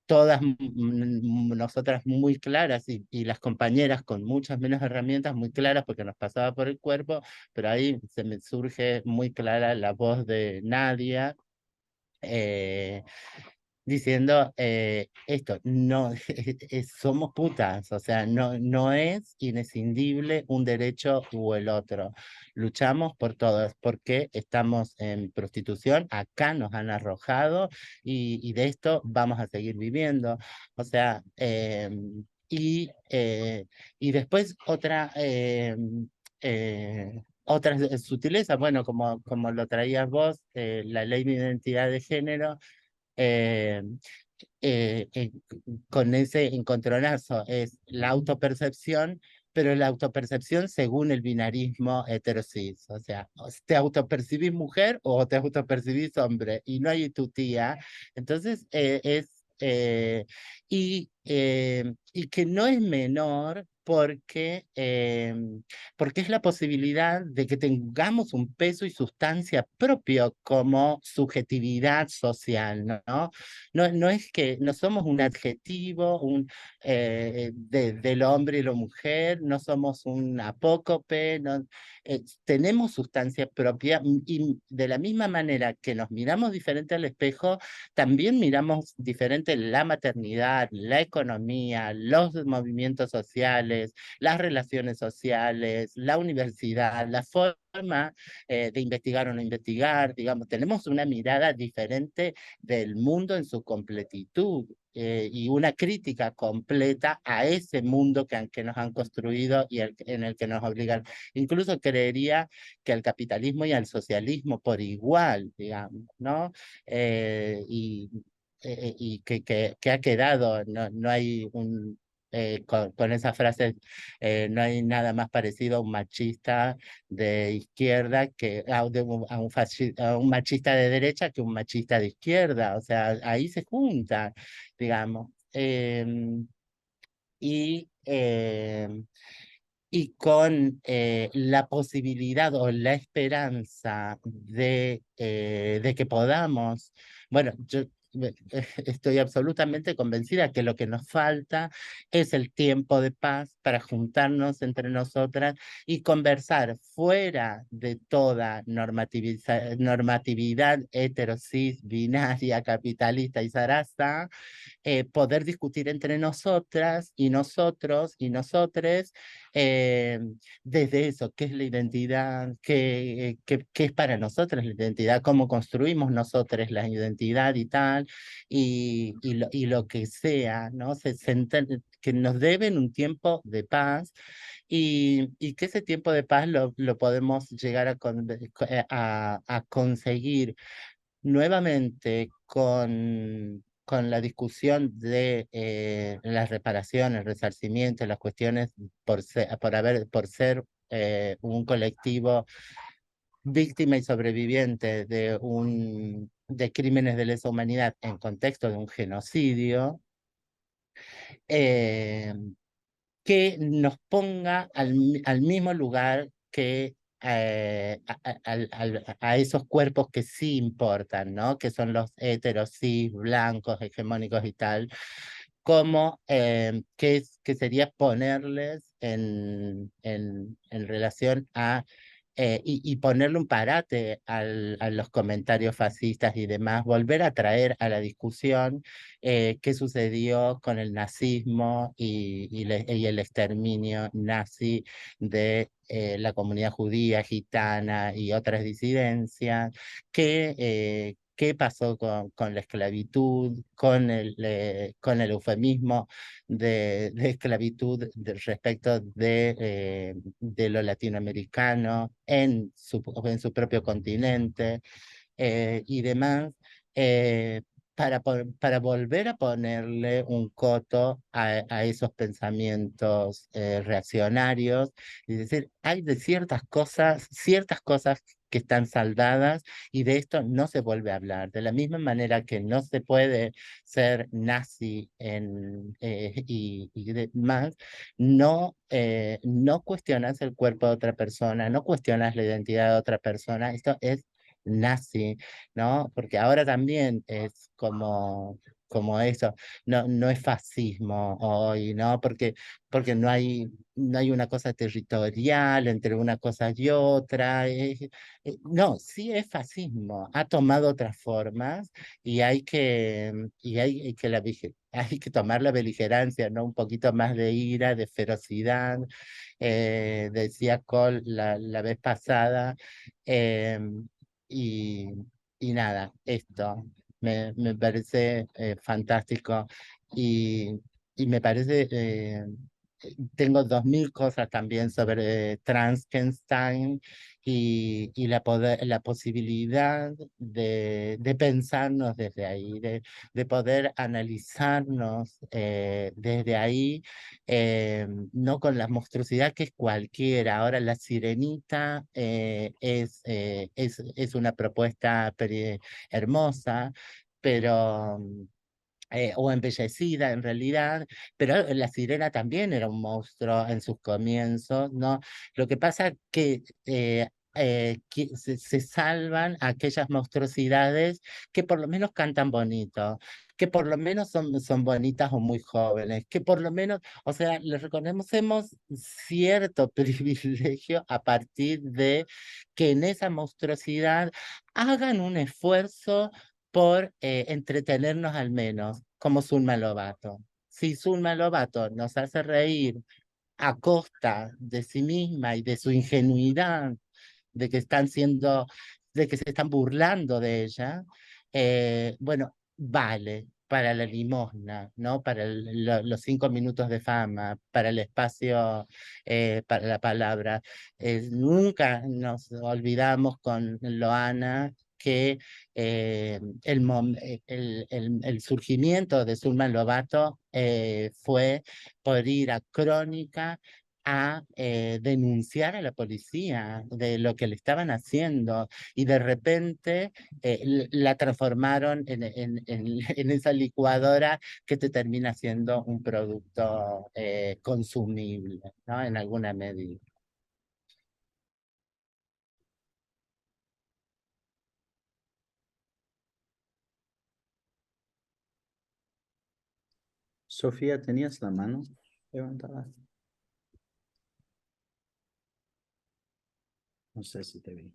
Speaker 4: todas nosotras muy claras y las compañeras con muchas menos herramientas muy claras porque nos pasaba por el cuerpo, pero ahí se me surge muy clara la voz de Nadia, eh, diciendo esto, no, somos putas, o sea, no es inescindible un derecho u el otro. Luchamos por todos, porque estamos en prostitución, acá nos han arrojado y de esto vamos a seguir viviendo. O sea, y después otras sutilezas, bueno, como lo traías vos, la ley de identidad de género, eh, eh, eh, con ese encontronazo es la autopercepción, pero la autopercepción según el binarismo heterosis. O sea, o te autopercibís mujer o te autopercibís hombre, y no hay tu tía. Entonces, y que no es menor porque es la posibilidad de que tengamos un peso y sustancia propio como subjetividad social, ¿no? No es que no somos un adjetivo del hombre y la mujer, no somos un apócope, no, tenemos sustancia propia y de la misma manera que nos miramos diferente al espejo, también miramos diferente la maternidad, la economía, los movimientos sociales, las relaciones sociales, la universidad, la forma de investigar o no investigar, digamos, tenemos una mirada diferente del mundo en su completitud y una crítica completa a ese mundo que nos han construido y en el que nos obligan. Incluso creería que al capitalismo y al socialismo por igual, digamos, ¿no? Y que ha quedado, no hay con esa frase, no hay nada más parecido a un machista de izquierda a un machista de derecha que un machista de izquierda, o sea, ahí se junta, digamos. Y y con la posibilidad o la esperanza de que podamos, bueno, yo estoy absolutamente convencida que lo que nos falta es el tiempo de paz para juntarnos entre nosotras y conversar fuera de toda normatividad heterosis, binaria, capitalista y zaraza, poder discutir entre nosotras y nosotros y nosotres, eh, desde eso, qué es la identidad, qué es para nosotros la identidad, cómo construimos nosotros la identidad y tal, y lo que sea, ¿no? Que nos deben un tiempo de paz y que ese tiempo de paz lo podemos llegar a conseguir nuevamente con la discusión de las reparaciones, el resarcimiento, las cuestiones por ser un colectivo víctima y sobreviviente de crímenes de lesa humanidad en contexto de un genocidio, eh, que nos ponga al mismo lugar que a esos cuerpos que sí importan, ¿no? Que son los heteros, cis, blancos, hegemónicos y tal, como que sería ponerles en relación y ponerle un parate a los comentarios fascistas y demás, volver a traer a la discusión qué sucedió con el nazismo y el exterminio nazi de la comunidad judía, gitana y otras disidencias, qué pasó con la esclavitud, con el eufemismo de esclavitud respecto de lo latinoamericano en su propio continente y demás, eh, para volver a ponerle un coto a esos pensamientos reaccionarios y decir, hay de ciertas cosas que están saldadas y de esto no se vuelve a hablar. De la misma manera que no se puede ser nazi y demás, no cuestionas el cuerpo de otra persona, no cuestionas la identidad de otra persona. Esto es nazi, ¿no? Porque ahora también es como eso, no es fascismo hoy, ¿no? Porque no hay una cosa territorial entre una cosa y otra. No, sí es fascismo, ha tomado otras formas y hay que hay que tomar la beligerancia, ¿no? Un poquito más de ira, de ferocidad. Decía Cole la vez pasada. em, y, y nada, esto me parece fantástico y, y me parece, tengo 2000 cosas también sobre Transkenstein y la posibilidad de pensarnos desde ahí, de poder analizarnos desde ahí, no con la monstruosidad que es cualquiera. Ahora la sirenita es una propuesta hermosa, pero o embellecida en realidad, pero la sirena también era un monstruo en sus comienzos, ¿no? Lo que pasa que que se salvan aquellas monstruosidades que por lo menos cantan bonito, que por lo menos son bonitas o muy jóvenes, que por lo menos, o sea, les reconocemos cierto privilegio a partir de que en esa monstruosidad hagan un esfuerzo por entretenernos al menos, como Zulma Lobato. Si Zulma Lobato nos hace reír a costa de sí misma y de su ingenuidad, de que de que se están burlando de ella, bueno, vale para la limosna, ¿no? Para los 5 minutos de fama, para el espacio, para la palabra. Nunca nos olvidamos con Loana que el surgimiento de Zulma Lobato fue por ir a Crónica a denunciar a la policía de lo que le estaban haciendo y de repente la transformaron en esa licuadora que te termina siendo un producto consumible, ¿no? En alguna medida.
Speaker 1: Sofía, ¿tenías la mano levantada? No sé si te vi.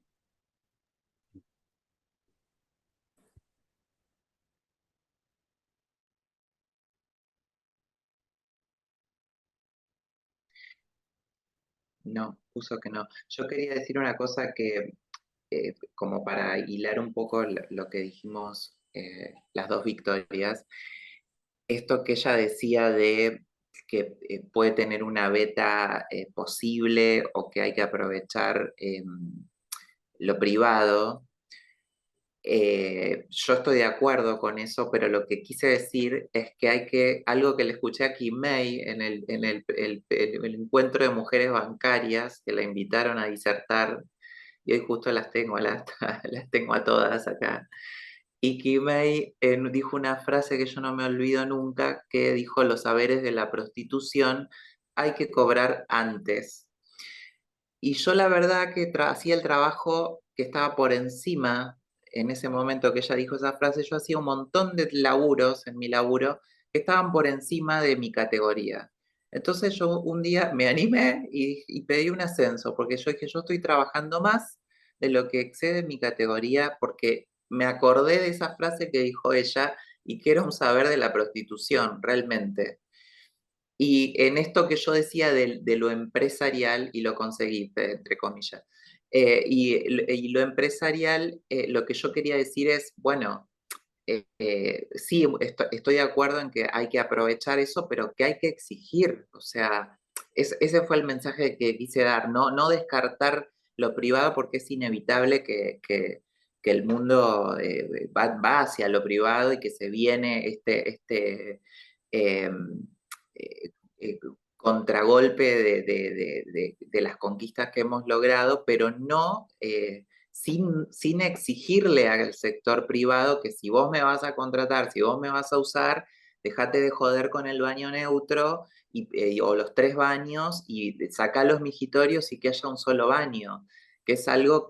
Speaker 2: No, puso que no. Yo quería decir una cosa que, como para hilar un poco lo que dijimos, las dos Victorias, esto que ella decía de que puede tener una beta posible o que hay que aprovechar lo privado. Yo estoy de acuerdo con eso, pero lo que quise decir es que algo que le escuché a Kim May en el encuentro de mujeres bancarias, que la invitaron a disertar, y hoy justo las tengo, las tengo a todas acá. Y Kim May dijo una frase que yo no me olvido nunca, que dijo: los saberes de la prostitución hay que cobrar antes. Y yo la verdad que hacía el trabajo que estaba por encima en ese momento que ella dijo esa frase. Yo hacía un montón de laburos en mi laburo que estaban por encima de mi categoría. Entonces yo un día me animé y pedí un ascenso, porque yo dije: yo estoy trabajando más de lo que excede mi categoría, porque me acordé de esa frase que dijo ella y que era un saber de la prostitución, realmente. Y en esto que yo decía de lo empresarial, y lo conseguí, entre comillas, y lo empresarial, lo que yo quería decir es, bueno, sí, estoy de acuerdo en que hay que aprovechar eso, pero que hay que exigir. O sea, ese fue el mensaje que quise dar, no descartar lo privado, porque es inevitable que el mundo va hacia lo privado y que se viene eh, eh, eh, contragolpe de las conquistas que hemos logrado, pero no sin exigirle al sector privado que si vos me vas a contratar, si vos me vas a usar, dejate de joder con el baño neutro o los 3 baños, y saca los mijitorios y que haya un solo baño, que es algo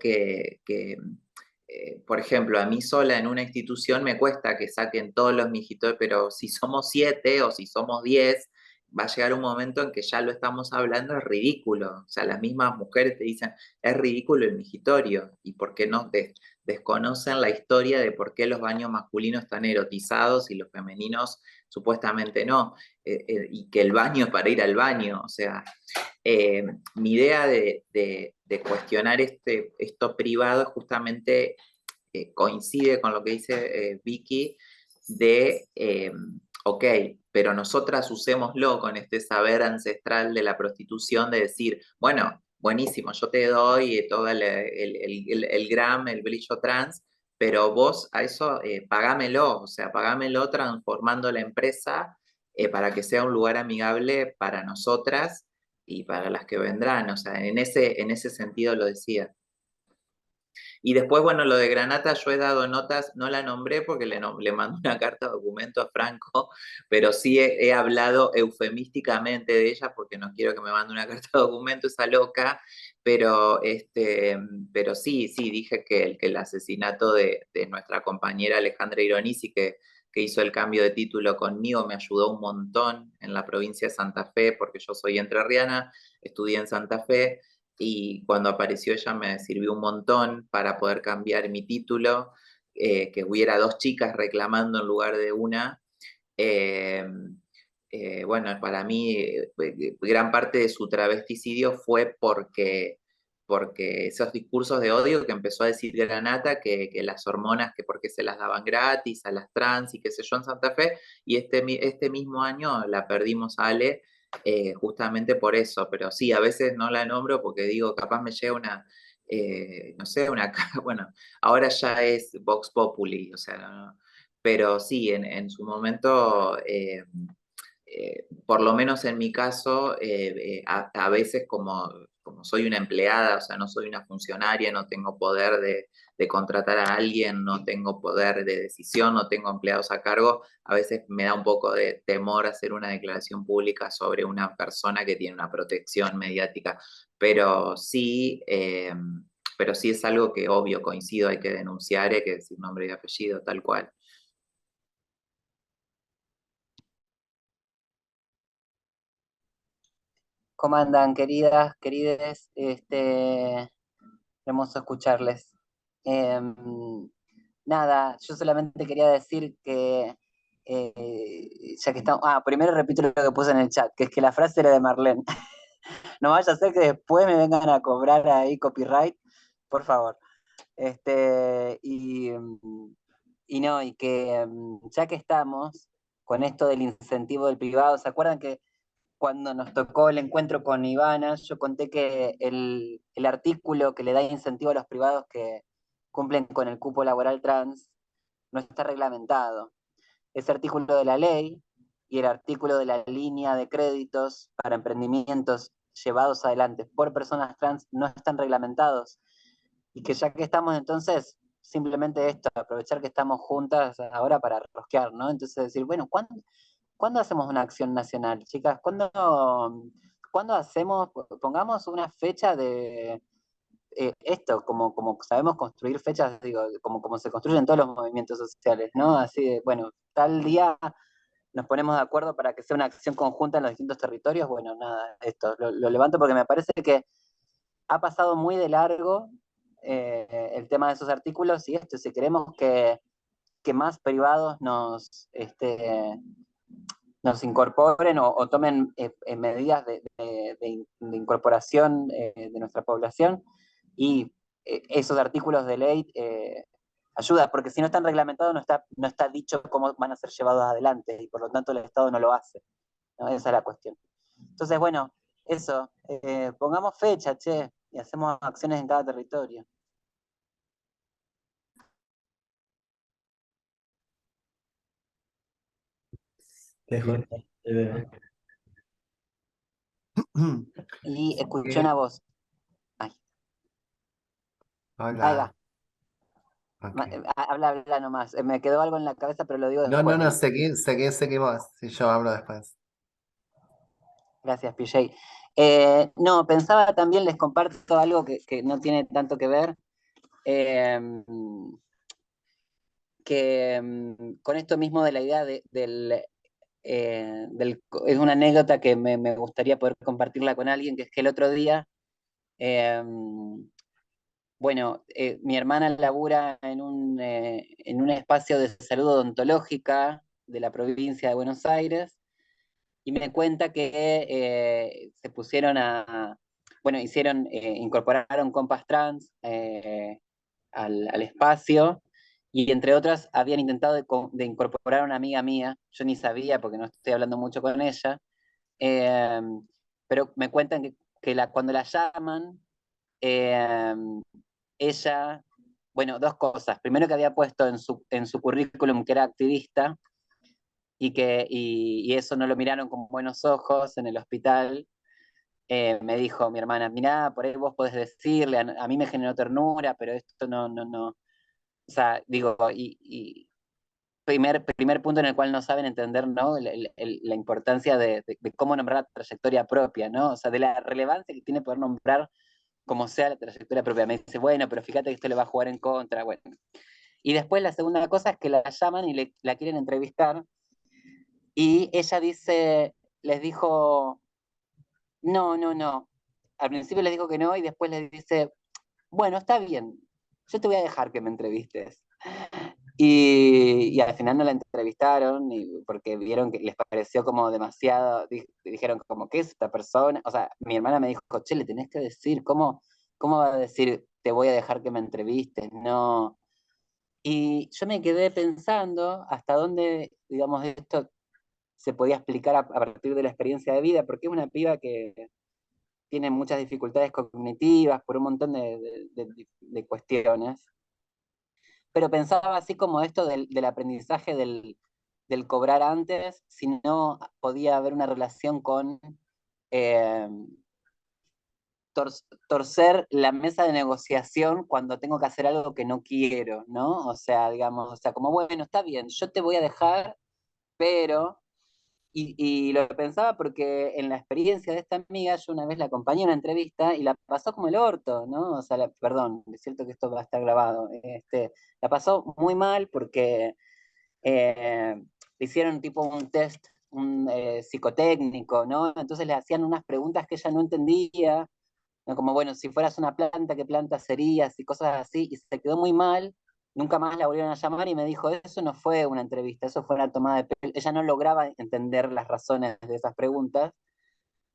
Speaker 2: por ejemplo, a mí sola en una institución me cuesta que saquen todos los mijitorios, pero si somos 7 o si somos 10, va a llegar un momento en que ya lo estamos hablando, es ridículo. O sea, las mismas mujeres te dicen: es ridículo el migitorio. ¿Y por qué no desconocen la historia de por qué los baños masculinos están erotizados y los femeninos supuestamente no? Y que el baño es para ir al baño. O sea, mi idea de cuestionar esto privado es justamente, coincide con lo que dice Vicky, ok, pero nosotras usémoslo con este saber ancestral de la prostitución, de decir: bueno, buenísimo, yo te doy todo el gram, el brillo trans, pero vos a eso pagámelo, o sea, pagámelo transformando la empresa para que sea un lugar amigable para nosotras y para las que vendrán. O sea, en ese sentido lo decía. Y después, bueno, lo de Granata, yo he dado notas, no la nombré porque le mandé una carta de documento a Franco, pero sí he hablado eufemísticamente de ella, porque no quiero que me mande una carta de documento esa loca, pero sí, dije que el asesinato de nuestra compañera Alejandra Ironisi, que hizo el cambio de título conmigo, me ayudó un montón en la provincia de Santa Fe, porque yo soy entrerriana, estudié en Santa Fe, y cuando apareció ella me sirvió un montón para poder cambiar mi título, que hubiera 2 chicas reclamando en lugar de una. Eh, bueno, para mí gran parte de su travesticidio fue porque esos discursos de odio que empezó a decir Granata, que las hormonas, que porque se las daban gratis a las trans y qué sé yo en Santa Fe, y este mismo año la perdimos a Ale, justamente por eso. Pero sí, a veces no la nombro porque digo, capaz me llega no sé, bueno, ahora ya es Vox Populi, o sea, pero sí, en su momento por lo menos en mi caso, a veces como soy una empleada, o sea, no soy una funcionaria, no tengo poder de contratar a alguien, no tengo poder de decisión, no tengo empleados a cargo, a veces me da un poco de temor hacer una declaración pública sobre una persona que tiene una protección mediática, pero sí, pero sí es algo que obvio coincido, hay que denunciar, hay que decir nombre y apellido, tal cual.
Speaker 5: ¿Cómo andan, queridas, querides? Hermoso escucharles. Em, Nada, yo solamente quería decir que, ya que estamos... primero repito lo que puse en el chat, que es que la frase era de Marlene. No vaya a ser que después me vengan a cobrar ahí copyright, por favor. Y no, y que ya que estamos con esto del incentivo del privado, ¿se acuerdan que cuando nos tocó el encuentro con Ivana, yo conté que el artículo que le da incentivo a los privados que cumplen con el cupo laboral trans no está reglamentado? Ese artículo de la ley y el artículo de la línea de créditos para emprendimientos llevados adelante por personas trans no están reglamentados. Y que ya que estamos entonces, simplemente esto, aprovechar que estamos juntas ahora para rosquear, ¿no? Entonces decir, bueno, ¿cuándo hacemos una acción nacional, chicas? ¿Cuándo hacemos, pongamos una fecha de esto, como sabemos construir fechas, digo, como se construyen todos los movimientos sociales, ¿no? Así de, bueno, tal día nos ponemos de acuerdo para que sea una acción conjunta en los distintos territorios. Bueno, nada, esto lo levanto porque me parece que ha pasado muy de largo el tema de esos artículos y esto, si queremos que más privados nos incorporen o tomen medidas de incorporación de nuestra población y esos artículos de ley ayuda, porque si no están reglamentados no está dicho cómo van a ser llevados adelante y por lo tanto el Estado no lo hace, ¿no? Esa es la cuestión. Entonces, bueno, eso, pongamos fecha, che, y hacemos acciones en cada territorio.
Speaker 1: PJ, te veo.
Speaker 5: Y escuché una voz. Ay, ahí va.
Speaker 6: Hola. Ok.
Speaker 5: Habla nomás. Me quedó algo en la cabeza, pero lo digo
Speaker 6: No,
Speaker 5: después.
Speaker 6: no, seguí vos. Si yo hablo después.
Speaker 5: Gracias, PJ. No, pensaba también, les comparto algo que no tiene tanto que ver, eh, que con esto mismo de la idea es una anécdota que me gustaría poder compartirla con alguien, que es que el otro día, eh, bueno, mi hermana labura en un espacio de salud odontológica de la provincia de Buenos Aires, y me cuenta que se pusieron bueno, incorporaron compas trans al espacio, y entre otras habían intentado de incorporar a una amiga mía, yo ni sabía porque no estoy hablando mucho con ella, eh, pero me cuentan que cuando la llaman, eh, ella, bueno, dos cosas. Primero, que había puesto en su currículum que era activista y eso no lo miraron con buenos ojos en el hospital. Me dijo mi hermana, mirá, por ahí vos podés decirle, a mí me generó ternura, pero esto no. O sea, digo, y primer punto en el cual no saben entender, ¿no? La importancia de cómo nombrar la trayectoria propia, ¿no? O sea, de la relevancia que tiene poder nombrar como sea la trayectoria propia. Me dice, bueno, pero fíjate que esto le va a jugar en contra, bueno. Y después la segunda cosa es que la llaman y la quieren entrevistar, y ella les dijo, no. Al principio les dijo que no, y después les dice, bueno, está bien, yo te voy a dejar que me entrevistes. Y al final no la entrevistaron porque vieron que les pareció como demasiado, dijeron como, ¿qué es esta persona? O sea, mi hermana me dijo, che, le tenés que decir, ¿cómo va a decir, te voy a dejar que me entrevistes? No. Y yo me quedé pensando hasta dónde, digamos, esto se podía explicar a partir de la experiencia de vida, porque es una piba que tiene muchas dificultades cognitivas por un montón de cuestiones, pero pensaba así como esto del aprendizaje del cobrar antes, sino podía haber una relación con eh, torcer la mesa de negociación cuando tengo que hacer algo que no quiero, ¿no? O sea, digamos, o sea, como bueno, está bien, yo te voy a dejar, pero y lo pensaba porque en la experiencia de esta amiga, yo una vez la acompañé en una entrevista y la pasó como el orto, ¿no? O sea, perdón, es cierto que esto va a estar grabado. La pasó muy mal porque le hicieron tipo un test un, psicotécnico, ¿no? Entonces le hacían unas preguntas que ella no entendía, ¿no? Como, bueno, si fueras una planta, ¿qué planta serías? Y cosas así, y se quedó muy mal. Nunca más la volvieron a llamar y me dijo, eso no fue una entrevista, eso fue una tomada de pelo. Ella no lograba entender las razones de esas preguntas.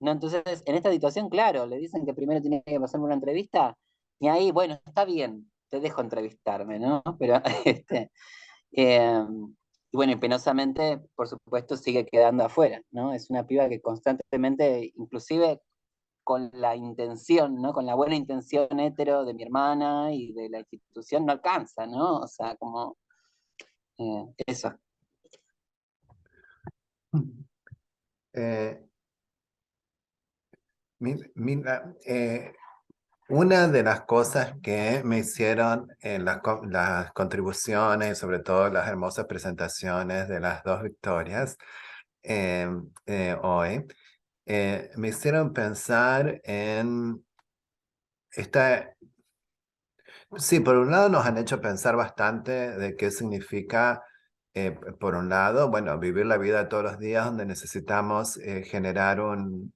Speaker 5: ¿No? Entonces, en esta situación, claro, le dicen que primero tiene que pasarme una entrevista, y ahí, bueno, está bien, te dejo entrevistarme, ¿no? Pero, eh, y bueno, y penosamente, por supuesto, sigue quedando afuera, ¿no? Es una piba que constantemente, inclusive con la intención, ¿no? Con la buena intención hetero de mi hermana y de la institución, no alcanza, ¿no? O sea, como eso.
Speaker 6: Eh, mira, una de las cosas que me hicieron en las contribuciones, sobre todo las hermosas presentaciones de las dos victorias hoy, me hicieron pensar en esta. Sí, por un lado nos han hecho pensar bastante de qué significa, por un lado, bueno, vivir la vida todos los días donde necesitamos generar un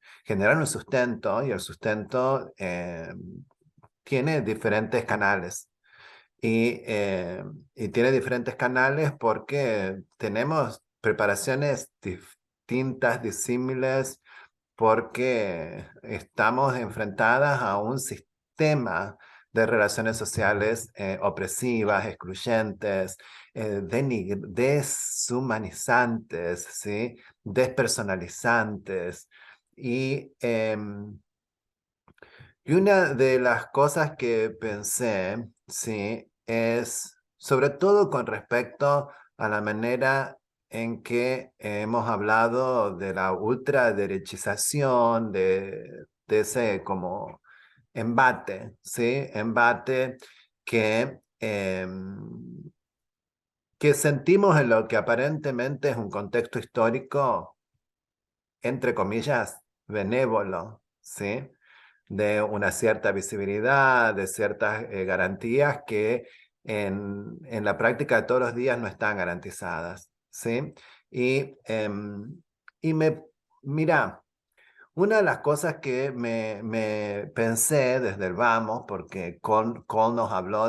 Speaker 6: sustento, y el sustento tiene diferentes canales. Y tiene diferentes canales porque tenemos preparaciones distintas, disímiles, porque estamos enfrentadas a un sistema de relaciones sociales opresivas, excluyentes, deshumanizantes, ¿sí? Despersonalizantes. Y, y una de las cosas que pensé, ¿sí? Es sobre todo con respecto a la manera en que hemos hablado de la ultraderechización, de ese como embate, ¿sí? Embate que, que sentimos en lo que aparentemente es un contexto histórico, entre comillas, benévolo, ¿sí? De una cierta visibilidad, de ciertas garantías que en la práctica de todos los días no están garantizadas, ¿sí? Y, y mira, una de las cosas que me pensé desde el vamos, porque Cole nos habló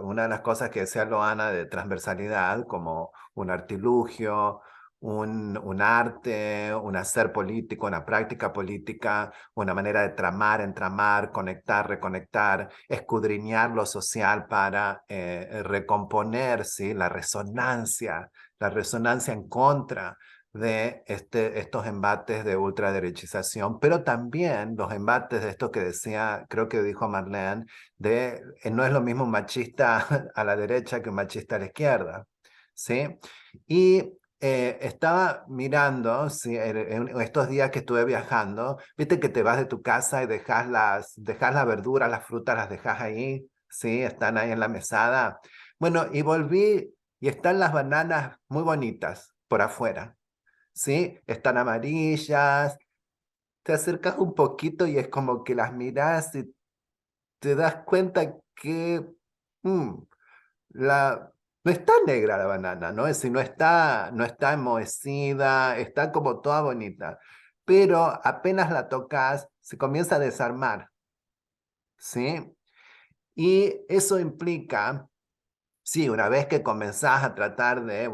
Speaker 6: una de las cosas que decía Loana de transversalidad, como un artilugio, un arte, un hacer político, una práctica política, una manera de tramar, entramar, conectar, reconectar, escudriñar lo social para recomponer, ¿sí? La resonancia en contra de estos embates de ultraderechización, pero también los embates de esto que decía, creo que dijo Marlene, de no es lo mismo un machista a la derecha que un machista a la izquierda, ¿sí? Y estaba mirando, ¿sí? En estos días que estuve viajando, viste que te vas de tu casa y dejas las verduras, las frutas, las dejas ahí, ¿sí? Están ahí en la mesada. Bueno, y volví y están las bananas muy bonitas por afuera. ¿Sí? Están amarillas, te acercas un poquito y es como que las miras y te das cuenta que mm, la, no está negra la banana, ¿no? Es decir, no está enmohecida, está como toda bonita, pero apenas la tocas, se comienza a desarmar, ¿sí? Y eso implica. Sí, una vez que comenzás a tratar de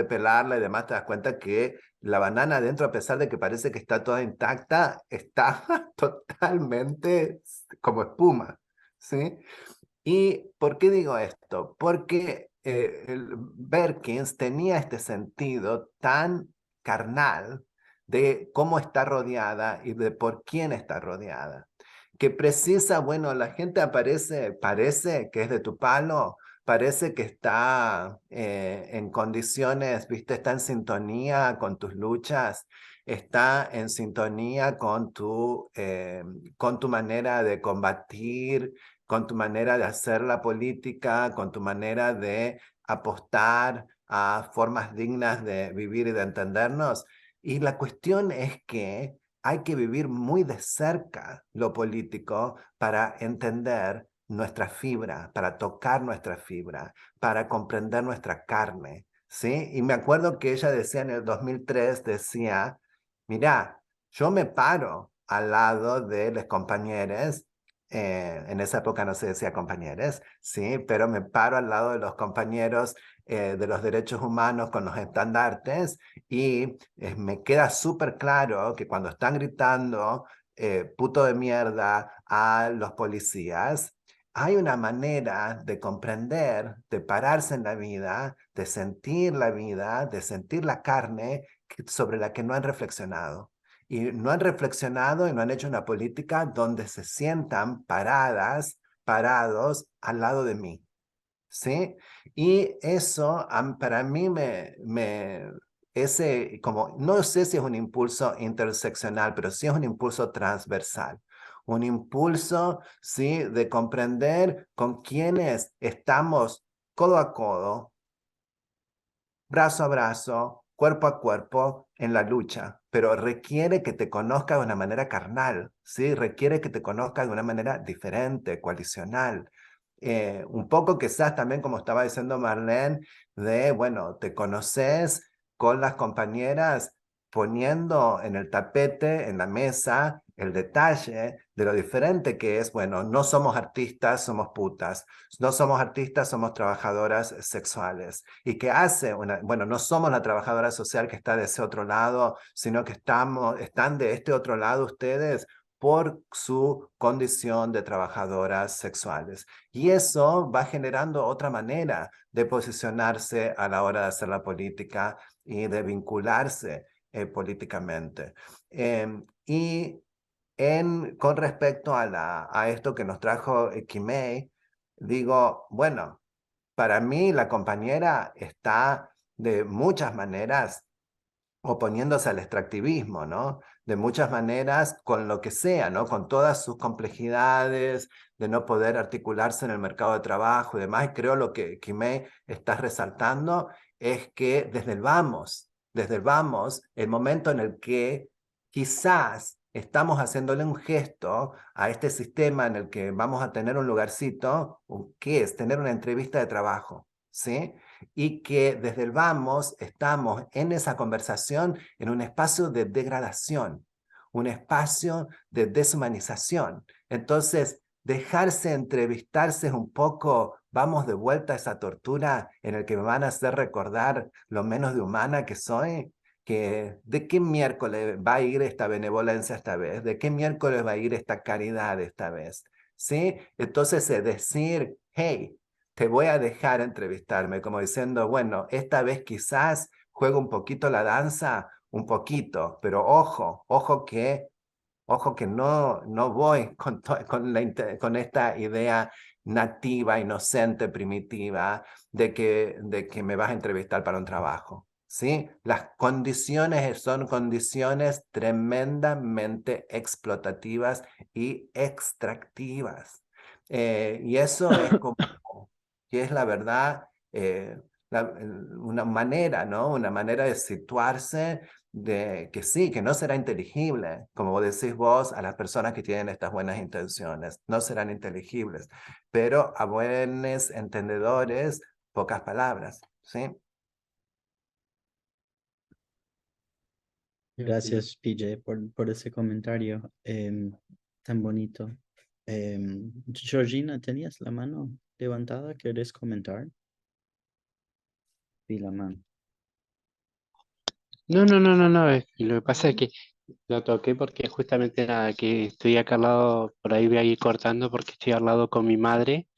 Speaker 6: pelarla y demás, te das cuenta que la banana adentro, a pesar de que parece que está toda intacta, está totalmente como espuma, ¿sí? ¿Y por qué digo esto? Porque Berkins tenía este sentido tan carnal de cómo está rodeada y de por quién está rodeada, que precisa, bueno, la gente parece que es de tu palo, parece que está en condiciones, ¿viste? Está en sintonía con tus luchas, está en sintonía con tu manera de combatir, con tu manera de hacer la política, con tu manera de apostar a formas dignas de vivir y de entendernos. Y la cuestión es que hay que vivir muy de cerca lo político para entender nuestra fibra, para tocar nuestra fibra, para comprender nuestra carne, ¿sí? Y me acuerdo que ella decía en el 2003, decía, mira, yo me paro al lado de los compañeros, en esa época no se decía compañeros, ¿sí? Pero me paro al lado de los compañeros de los derechos humanos con los estandartes y me queda súper claro que cuando están gritando puto de mierda a los policías, hay una manera de comprender, de pararse en la vida, de sentir la carne sobre la que no han reflexionado. Y no han reflexionado y no han hecho una política donde se sientan parados al lado de mí. ¿Sí? Y eso para mí ese, como, no sé si es un impulso interseccional, pero sí es un impulso transversal. Un impulso, ¿sí? De comprender con quienes estamos codo a codo, brazo a brazo, cuerpo a cuerpo en la lucha, pero requiere que te conozca de una manera carnal, ¿sí? Requiere que te conozca de una manera diferente, coalicional. Un poco quizás también, como estaba diciendo Marlene, de, bueno, te conoces con las compañeras poniendo en el tapete, en la mesa, el detalle de lo diferente que es, bueno, no somos artistas, somos putas, no somos artistas, somos trabajadoras sexuales. ¿Y qué hace bueno, no somos la trabajadora social que está de ese otro lado, sino que están de este otro lado ustedes por su condición de trabajadoras sexuales. Y eso va generando otra manera de posicionarse a la hora de hacer la política y de vincularse políticamente. Y con respecto a esto que nos trajo Kimei, digo, bueno, para mí la compañera está de muchas maneras oponiéndose al extractivismo, ¿no? De muchas maneras, con lo que sea, ¿no? Con todas sus complejidades, de no poder articularse en el mercado de trabajo y demás. Y creo lo que Kimei está resaltando es que desde el vamos, el momento en el que quizás estamos haciéndole un gesto a este sistema en el que vamos a tener un lugarcito, que es tener una entrevista de trabajo, ¿sí? Y que desde el vamos estamos en esa conversación en un espacio de degradación, un espacio de deshumanización. Entonces, dejarse entrevistarse es un poco, vamos de vuelta a esa tortura en el que me van a hacer recordar lo menos de humana que soy, que de qué miércoles va a ir esta benevolencia esta vez, de qué miércoles va a ir esta caridad esta vez, ¿sí? Entonces, decir, hey, te voy a dejar entrevistarme, como diciendo, bueno, esta vez quizás juego un poquito la danza, un poquito, pero ojo que no voy con esta idea nativa, inocente, primitiva, de que me vas a entrevistar para un trabajo. ¿Sí? Las condiciones son condiciones tremendamente explotativas y extractivas. Y eso es como que es la verdad, una manera, ¿no? Una manera de situarse de que sí, que no será inteligible, como decís vos, a las personas que tienen estas buenas intenciones, no serán inteligibles, pero a buenos entendedores, pocas palabras, ¿sí?
Speaker 1: Gracias, PJ, por ese comentario tan bonito. Georgina, ¿tenías la mano levantada? ¿Quieres comentar? Vi la mano.
Speaker 7: No. Lo que pasa es que lo toqué porque justamente nada, que estoy acá al lado, por ahí voy a ir cortando porque estoy al lado con mi madre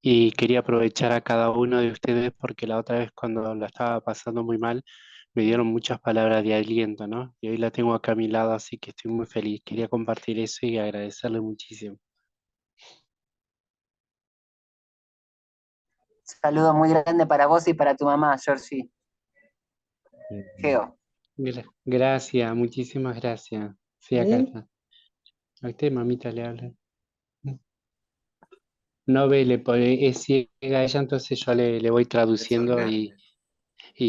Speaker 7: y quería aprovechar a cada uno de ustedes porque la otra vez cuando la estaba pasando muy mal me dieron muchas palabras de aliento, ¿no? Y hoy la tengo acá a mi lado, así que estoy muy feliz. Quería compartir eso y agradecerle muchísimo.
Speaker 5: saludo muy grande para vos y para tu mamá, Georgie. Geo.
Speaker 7: Gracias, muchísimas gracias. Sí, acá está. A usted, mamita, le habla. No ve, es ciega ella, entonces yo le voy traduciendo y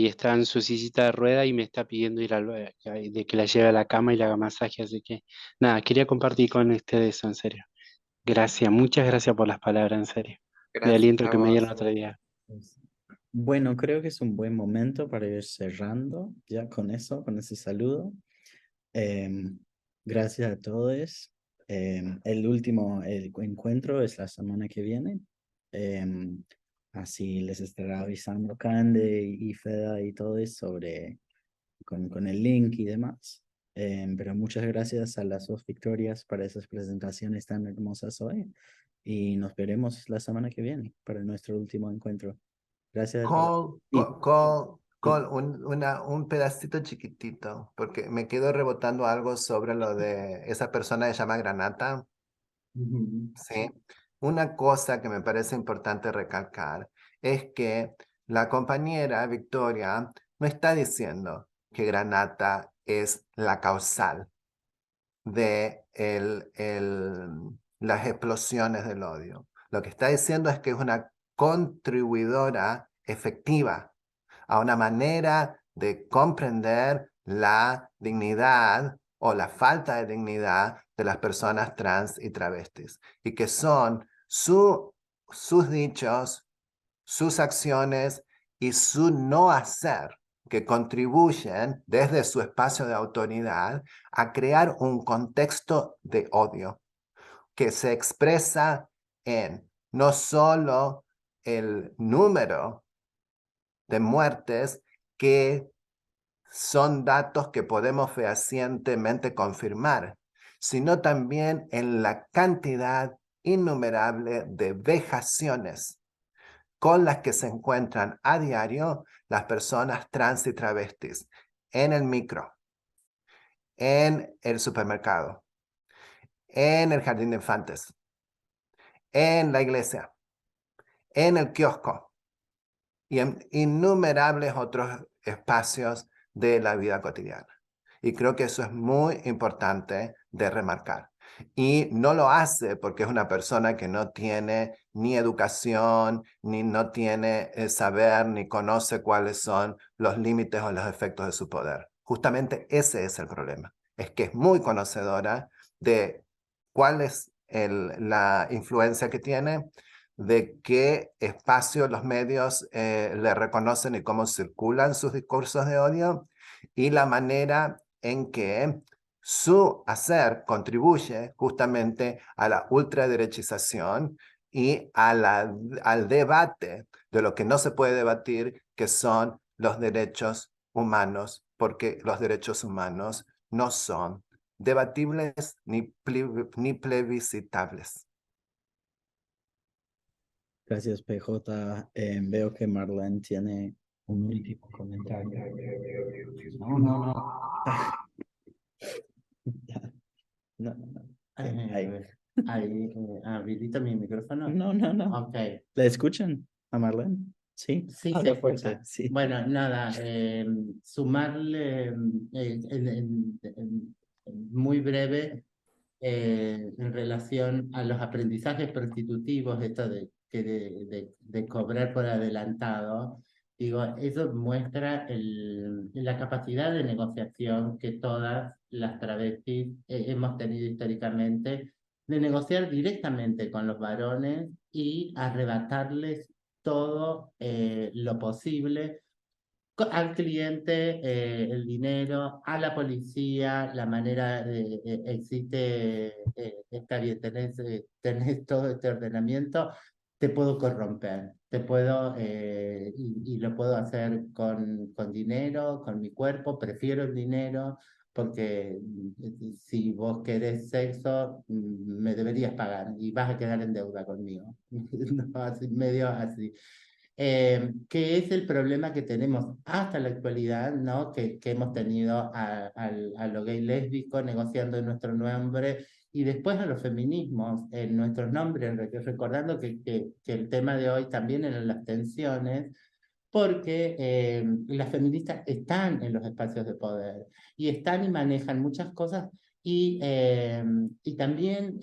Speaker 7: está en su sillita de rueda y me está pidiendo ir de que la lleve a la cama y le haga masaje, así que nada, quería compartir con ustedes eso, en serio. Gracias, muchas gracias por las palabras, en serio. De
Speaker 2: Gracias
Speaker 7: aliento
Speaker 2: a
Speaker 7: que me dieron
Speaker 2: vos.
Speaker 7: otro día.
Speaker 1: Bueno, creo que es un buen momento para ir cerrando ya con eso, con ese saludo. Gracias a todos. El último encuentro es la semana que viene. Así les estará avisando Cande y Feda y todo eso sobre con el link y demás. Pero muchas gracias a las dos Victorias para esas presentaciones tan hermosas hoy. Y nos veremos la semana que viene para nuestro último encuentro. Gracias a todos.
Speaker 6: Un pedacito chiquitito, porque me quedo rebotando algo sobre lo de esa persona que se llama Granata. Sí. Una cosa que me parece importante recalcar es que la compañera Victoria no está diciendo que Granata es la causal de las explosiones del odio. Lo que está diciendo es que es una contribuidora efectiva a una manera de comprender la dignidad o la falta de dignidad de las personas trans y travestis, y que son sus dichos, sus acciones y su no hacer que contribuyen desde su espacio de autoridad a crear un contexto de odio que se expresa en no solo el número de muertes, que son datos que podemos fehacientemente confirmar, sino también en la cantidad innumerable de vejaciones con las que se encuentran a diario las personas trans y travestis en el micro, en el supermercado, en el jardín de infantes, en la iglesia, en el kiosco y en innumerables otros espacios de la vida cotidiana. Y creo que eso es muy importante de remarcar. Y no lo hace porque es una persona que no tiene ni educación, ni no tiene saber, ni conoce cuáles son los límites o los efectos de su poder. Justamente ese es el problema. Es que es muy conocedora de cuál es la influencia que tiene, de qué espacio los medios le reconocen y cómo circulan sus discursos de odio, y la manera en que su hacer contribuye justamente a la ultraderechización y al debate de lo que no se puede debatir, que son los derechos humanos, porque los derechos humanos no son debatibles ni plebiscitables.
Speaker 1: Gracias, PJ. Veo que Marlene tiene un último comentario. No. No.
Speaker 4: Ahí, habilita mi micrófono.
Speaker 1: No.
Speaker 4: Ok.
Speaker 1: ¿La escuchan a Marlene? Sí.
Speaker 4: Sí,
Speaker 1: Habla
Speaker 4: se
Speaker 1: fuerte,
Speaker 4: escucha.
Speaker 1: sí.
Speaker 4: Bueno, nada, sumarle muy breve en relación a los aprendizajes constitutivos, esto de cobrar por adelantado. Digo, eso muestra la capacidad de negociación que todas las travestis hemos tenido históricamente, de negociar directamente con los varones y arrebatarles todo lo posible al cliente, el dinero, a la policía, la manera de, existe, está bien, tenés todo este ordenamiento, te puedo corromper, te puedo, y lo puedo hacer con dinero, con mi cuerpo, prefiero el dinero, porque si vos querés sexo, me deberías pagar y vas a quedar en deuda conmigo. No, así, medio así. Que es el problema que tenemos hasta la actualidad, ¿no? Que hemos tenido a lo gay lésbico negociando en nuestro nombre y después a los feminismos en nuestros nombres, recordando que el tema de hoy también eran las tensiones, porque las feministas están en los espacios de poder y están y manejan muchas cosas y también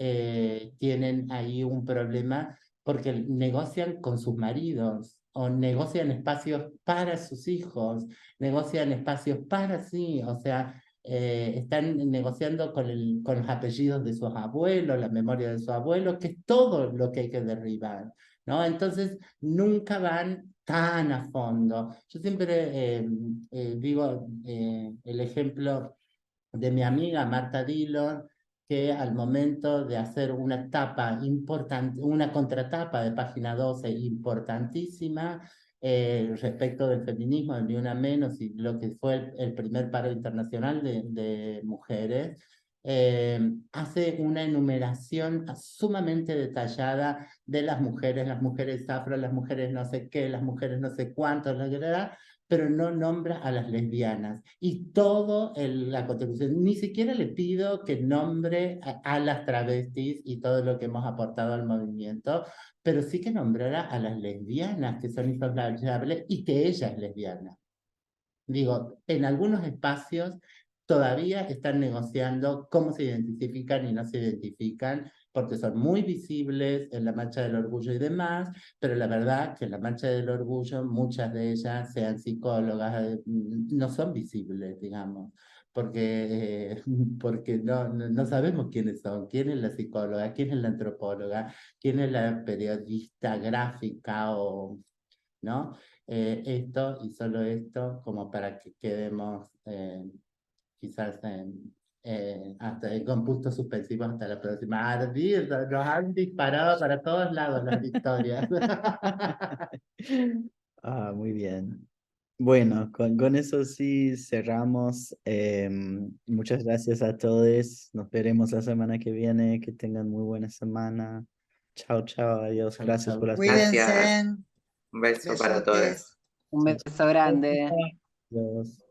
Speaker 4: tienen ahí un problema porque negocian con sus maridos o negocian espacios para sus hijos, negocian espacios para sí, o sea, están negociando con los apellidos de sus abuelos, la memoria de sus abuelos, que es todo lo que hay que derribar, ¿no? Entonces, nunca van tan a fondo. Yo siempre digo el ejemplo de mi amiga Marta Dillon, que al momento de hacer una tapa importante, una contratapa de página 12 importantísima respecto del feminismo, de Ni Una Menos y lo que fue el primer paro internacional de mujeres, hace una enumeración sumamente detallada de las mujeres afro, las mujeres no sé qué, las mujeres no sé cuántos, pero no nombra a las lesbianas. Y todo la contribución, ni siquiera le pido que nombre a las travestis y todo lo que hemos aportado al movimiento, pero sí que nombrara a las lesbianas, que son insoslayables, y que ella es lesbiana. Digo, en algunos espacios todavía están negociando cómo se identifican y no se identifican, porque son muy visibles en la Marcha del Orgullo y demás, pero la verdad que en la Marcha del Orgullo muchas de ellas, sean psicólogas, no son visibles, digamos, porque, porque no sabemos quiénes son, quién es la psicóloga, quién es la antropóloga, quién es la periodista gráfica o... ¿no? Esto y solo esto como para que quedemos quizás con puntos suspensivos hasta la próxima. Ardido, nos han disparado para todos lados las victorias.
Speaker 1: Ah, muy bien. Bueno, con eso sí cerramos. Muchas gracias a todos. Nos veremos la semana que viene. Que tengan muy buena semana. Chao, chao, adiós.
Speaker 4: Chau,
Speaker 1: Gracias
Speaker 4: chau.
Speaker 1: por la
Speaker 2: Gracias.
Speaker 8: Cuídense.
Speaker 2: Un beso para todos.
Speaker 8: Besotes.
Speaker 5: Un beso grande.
Speaker 1: Adiós.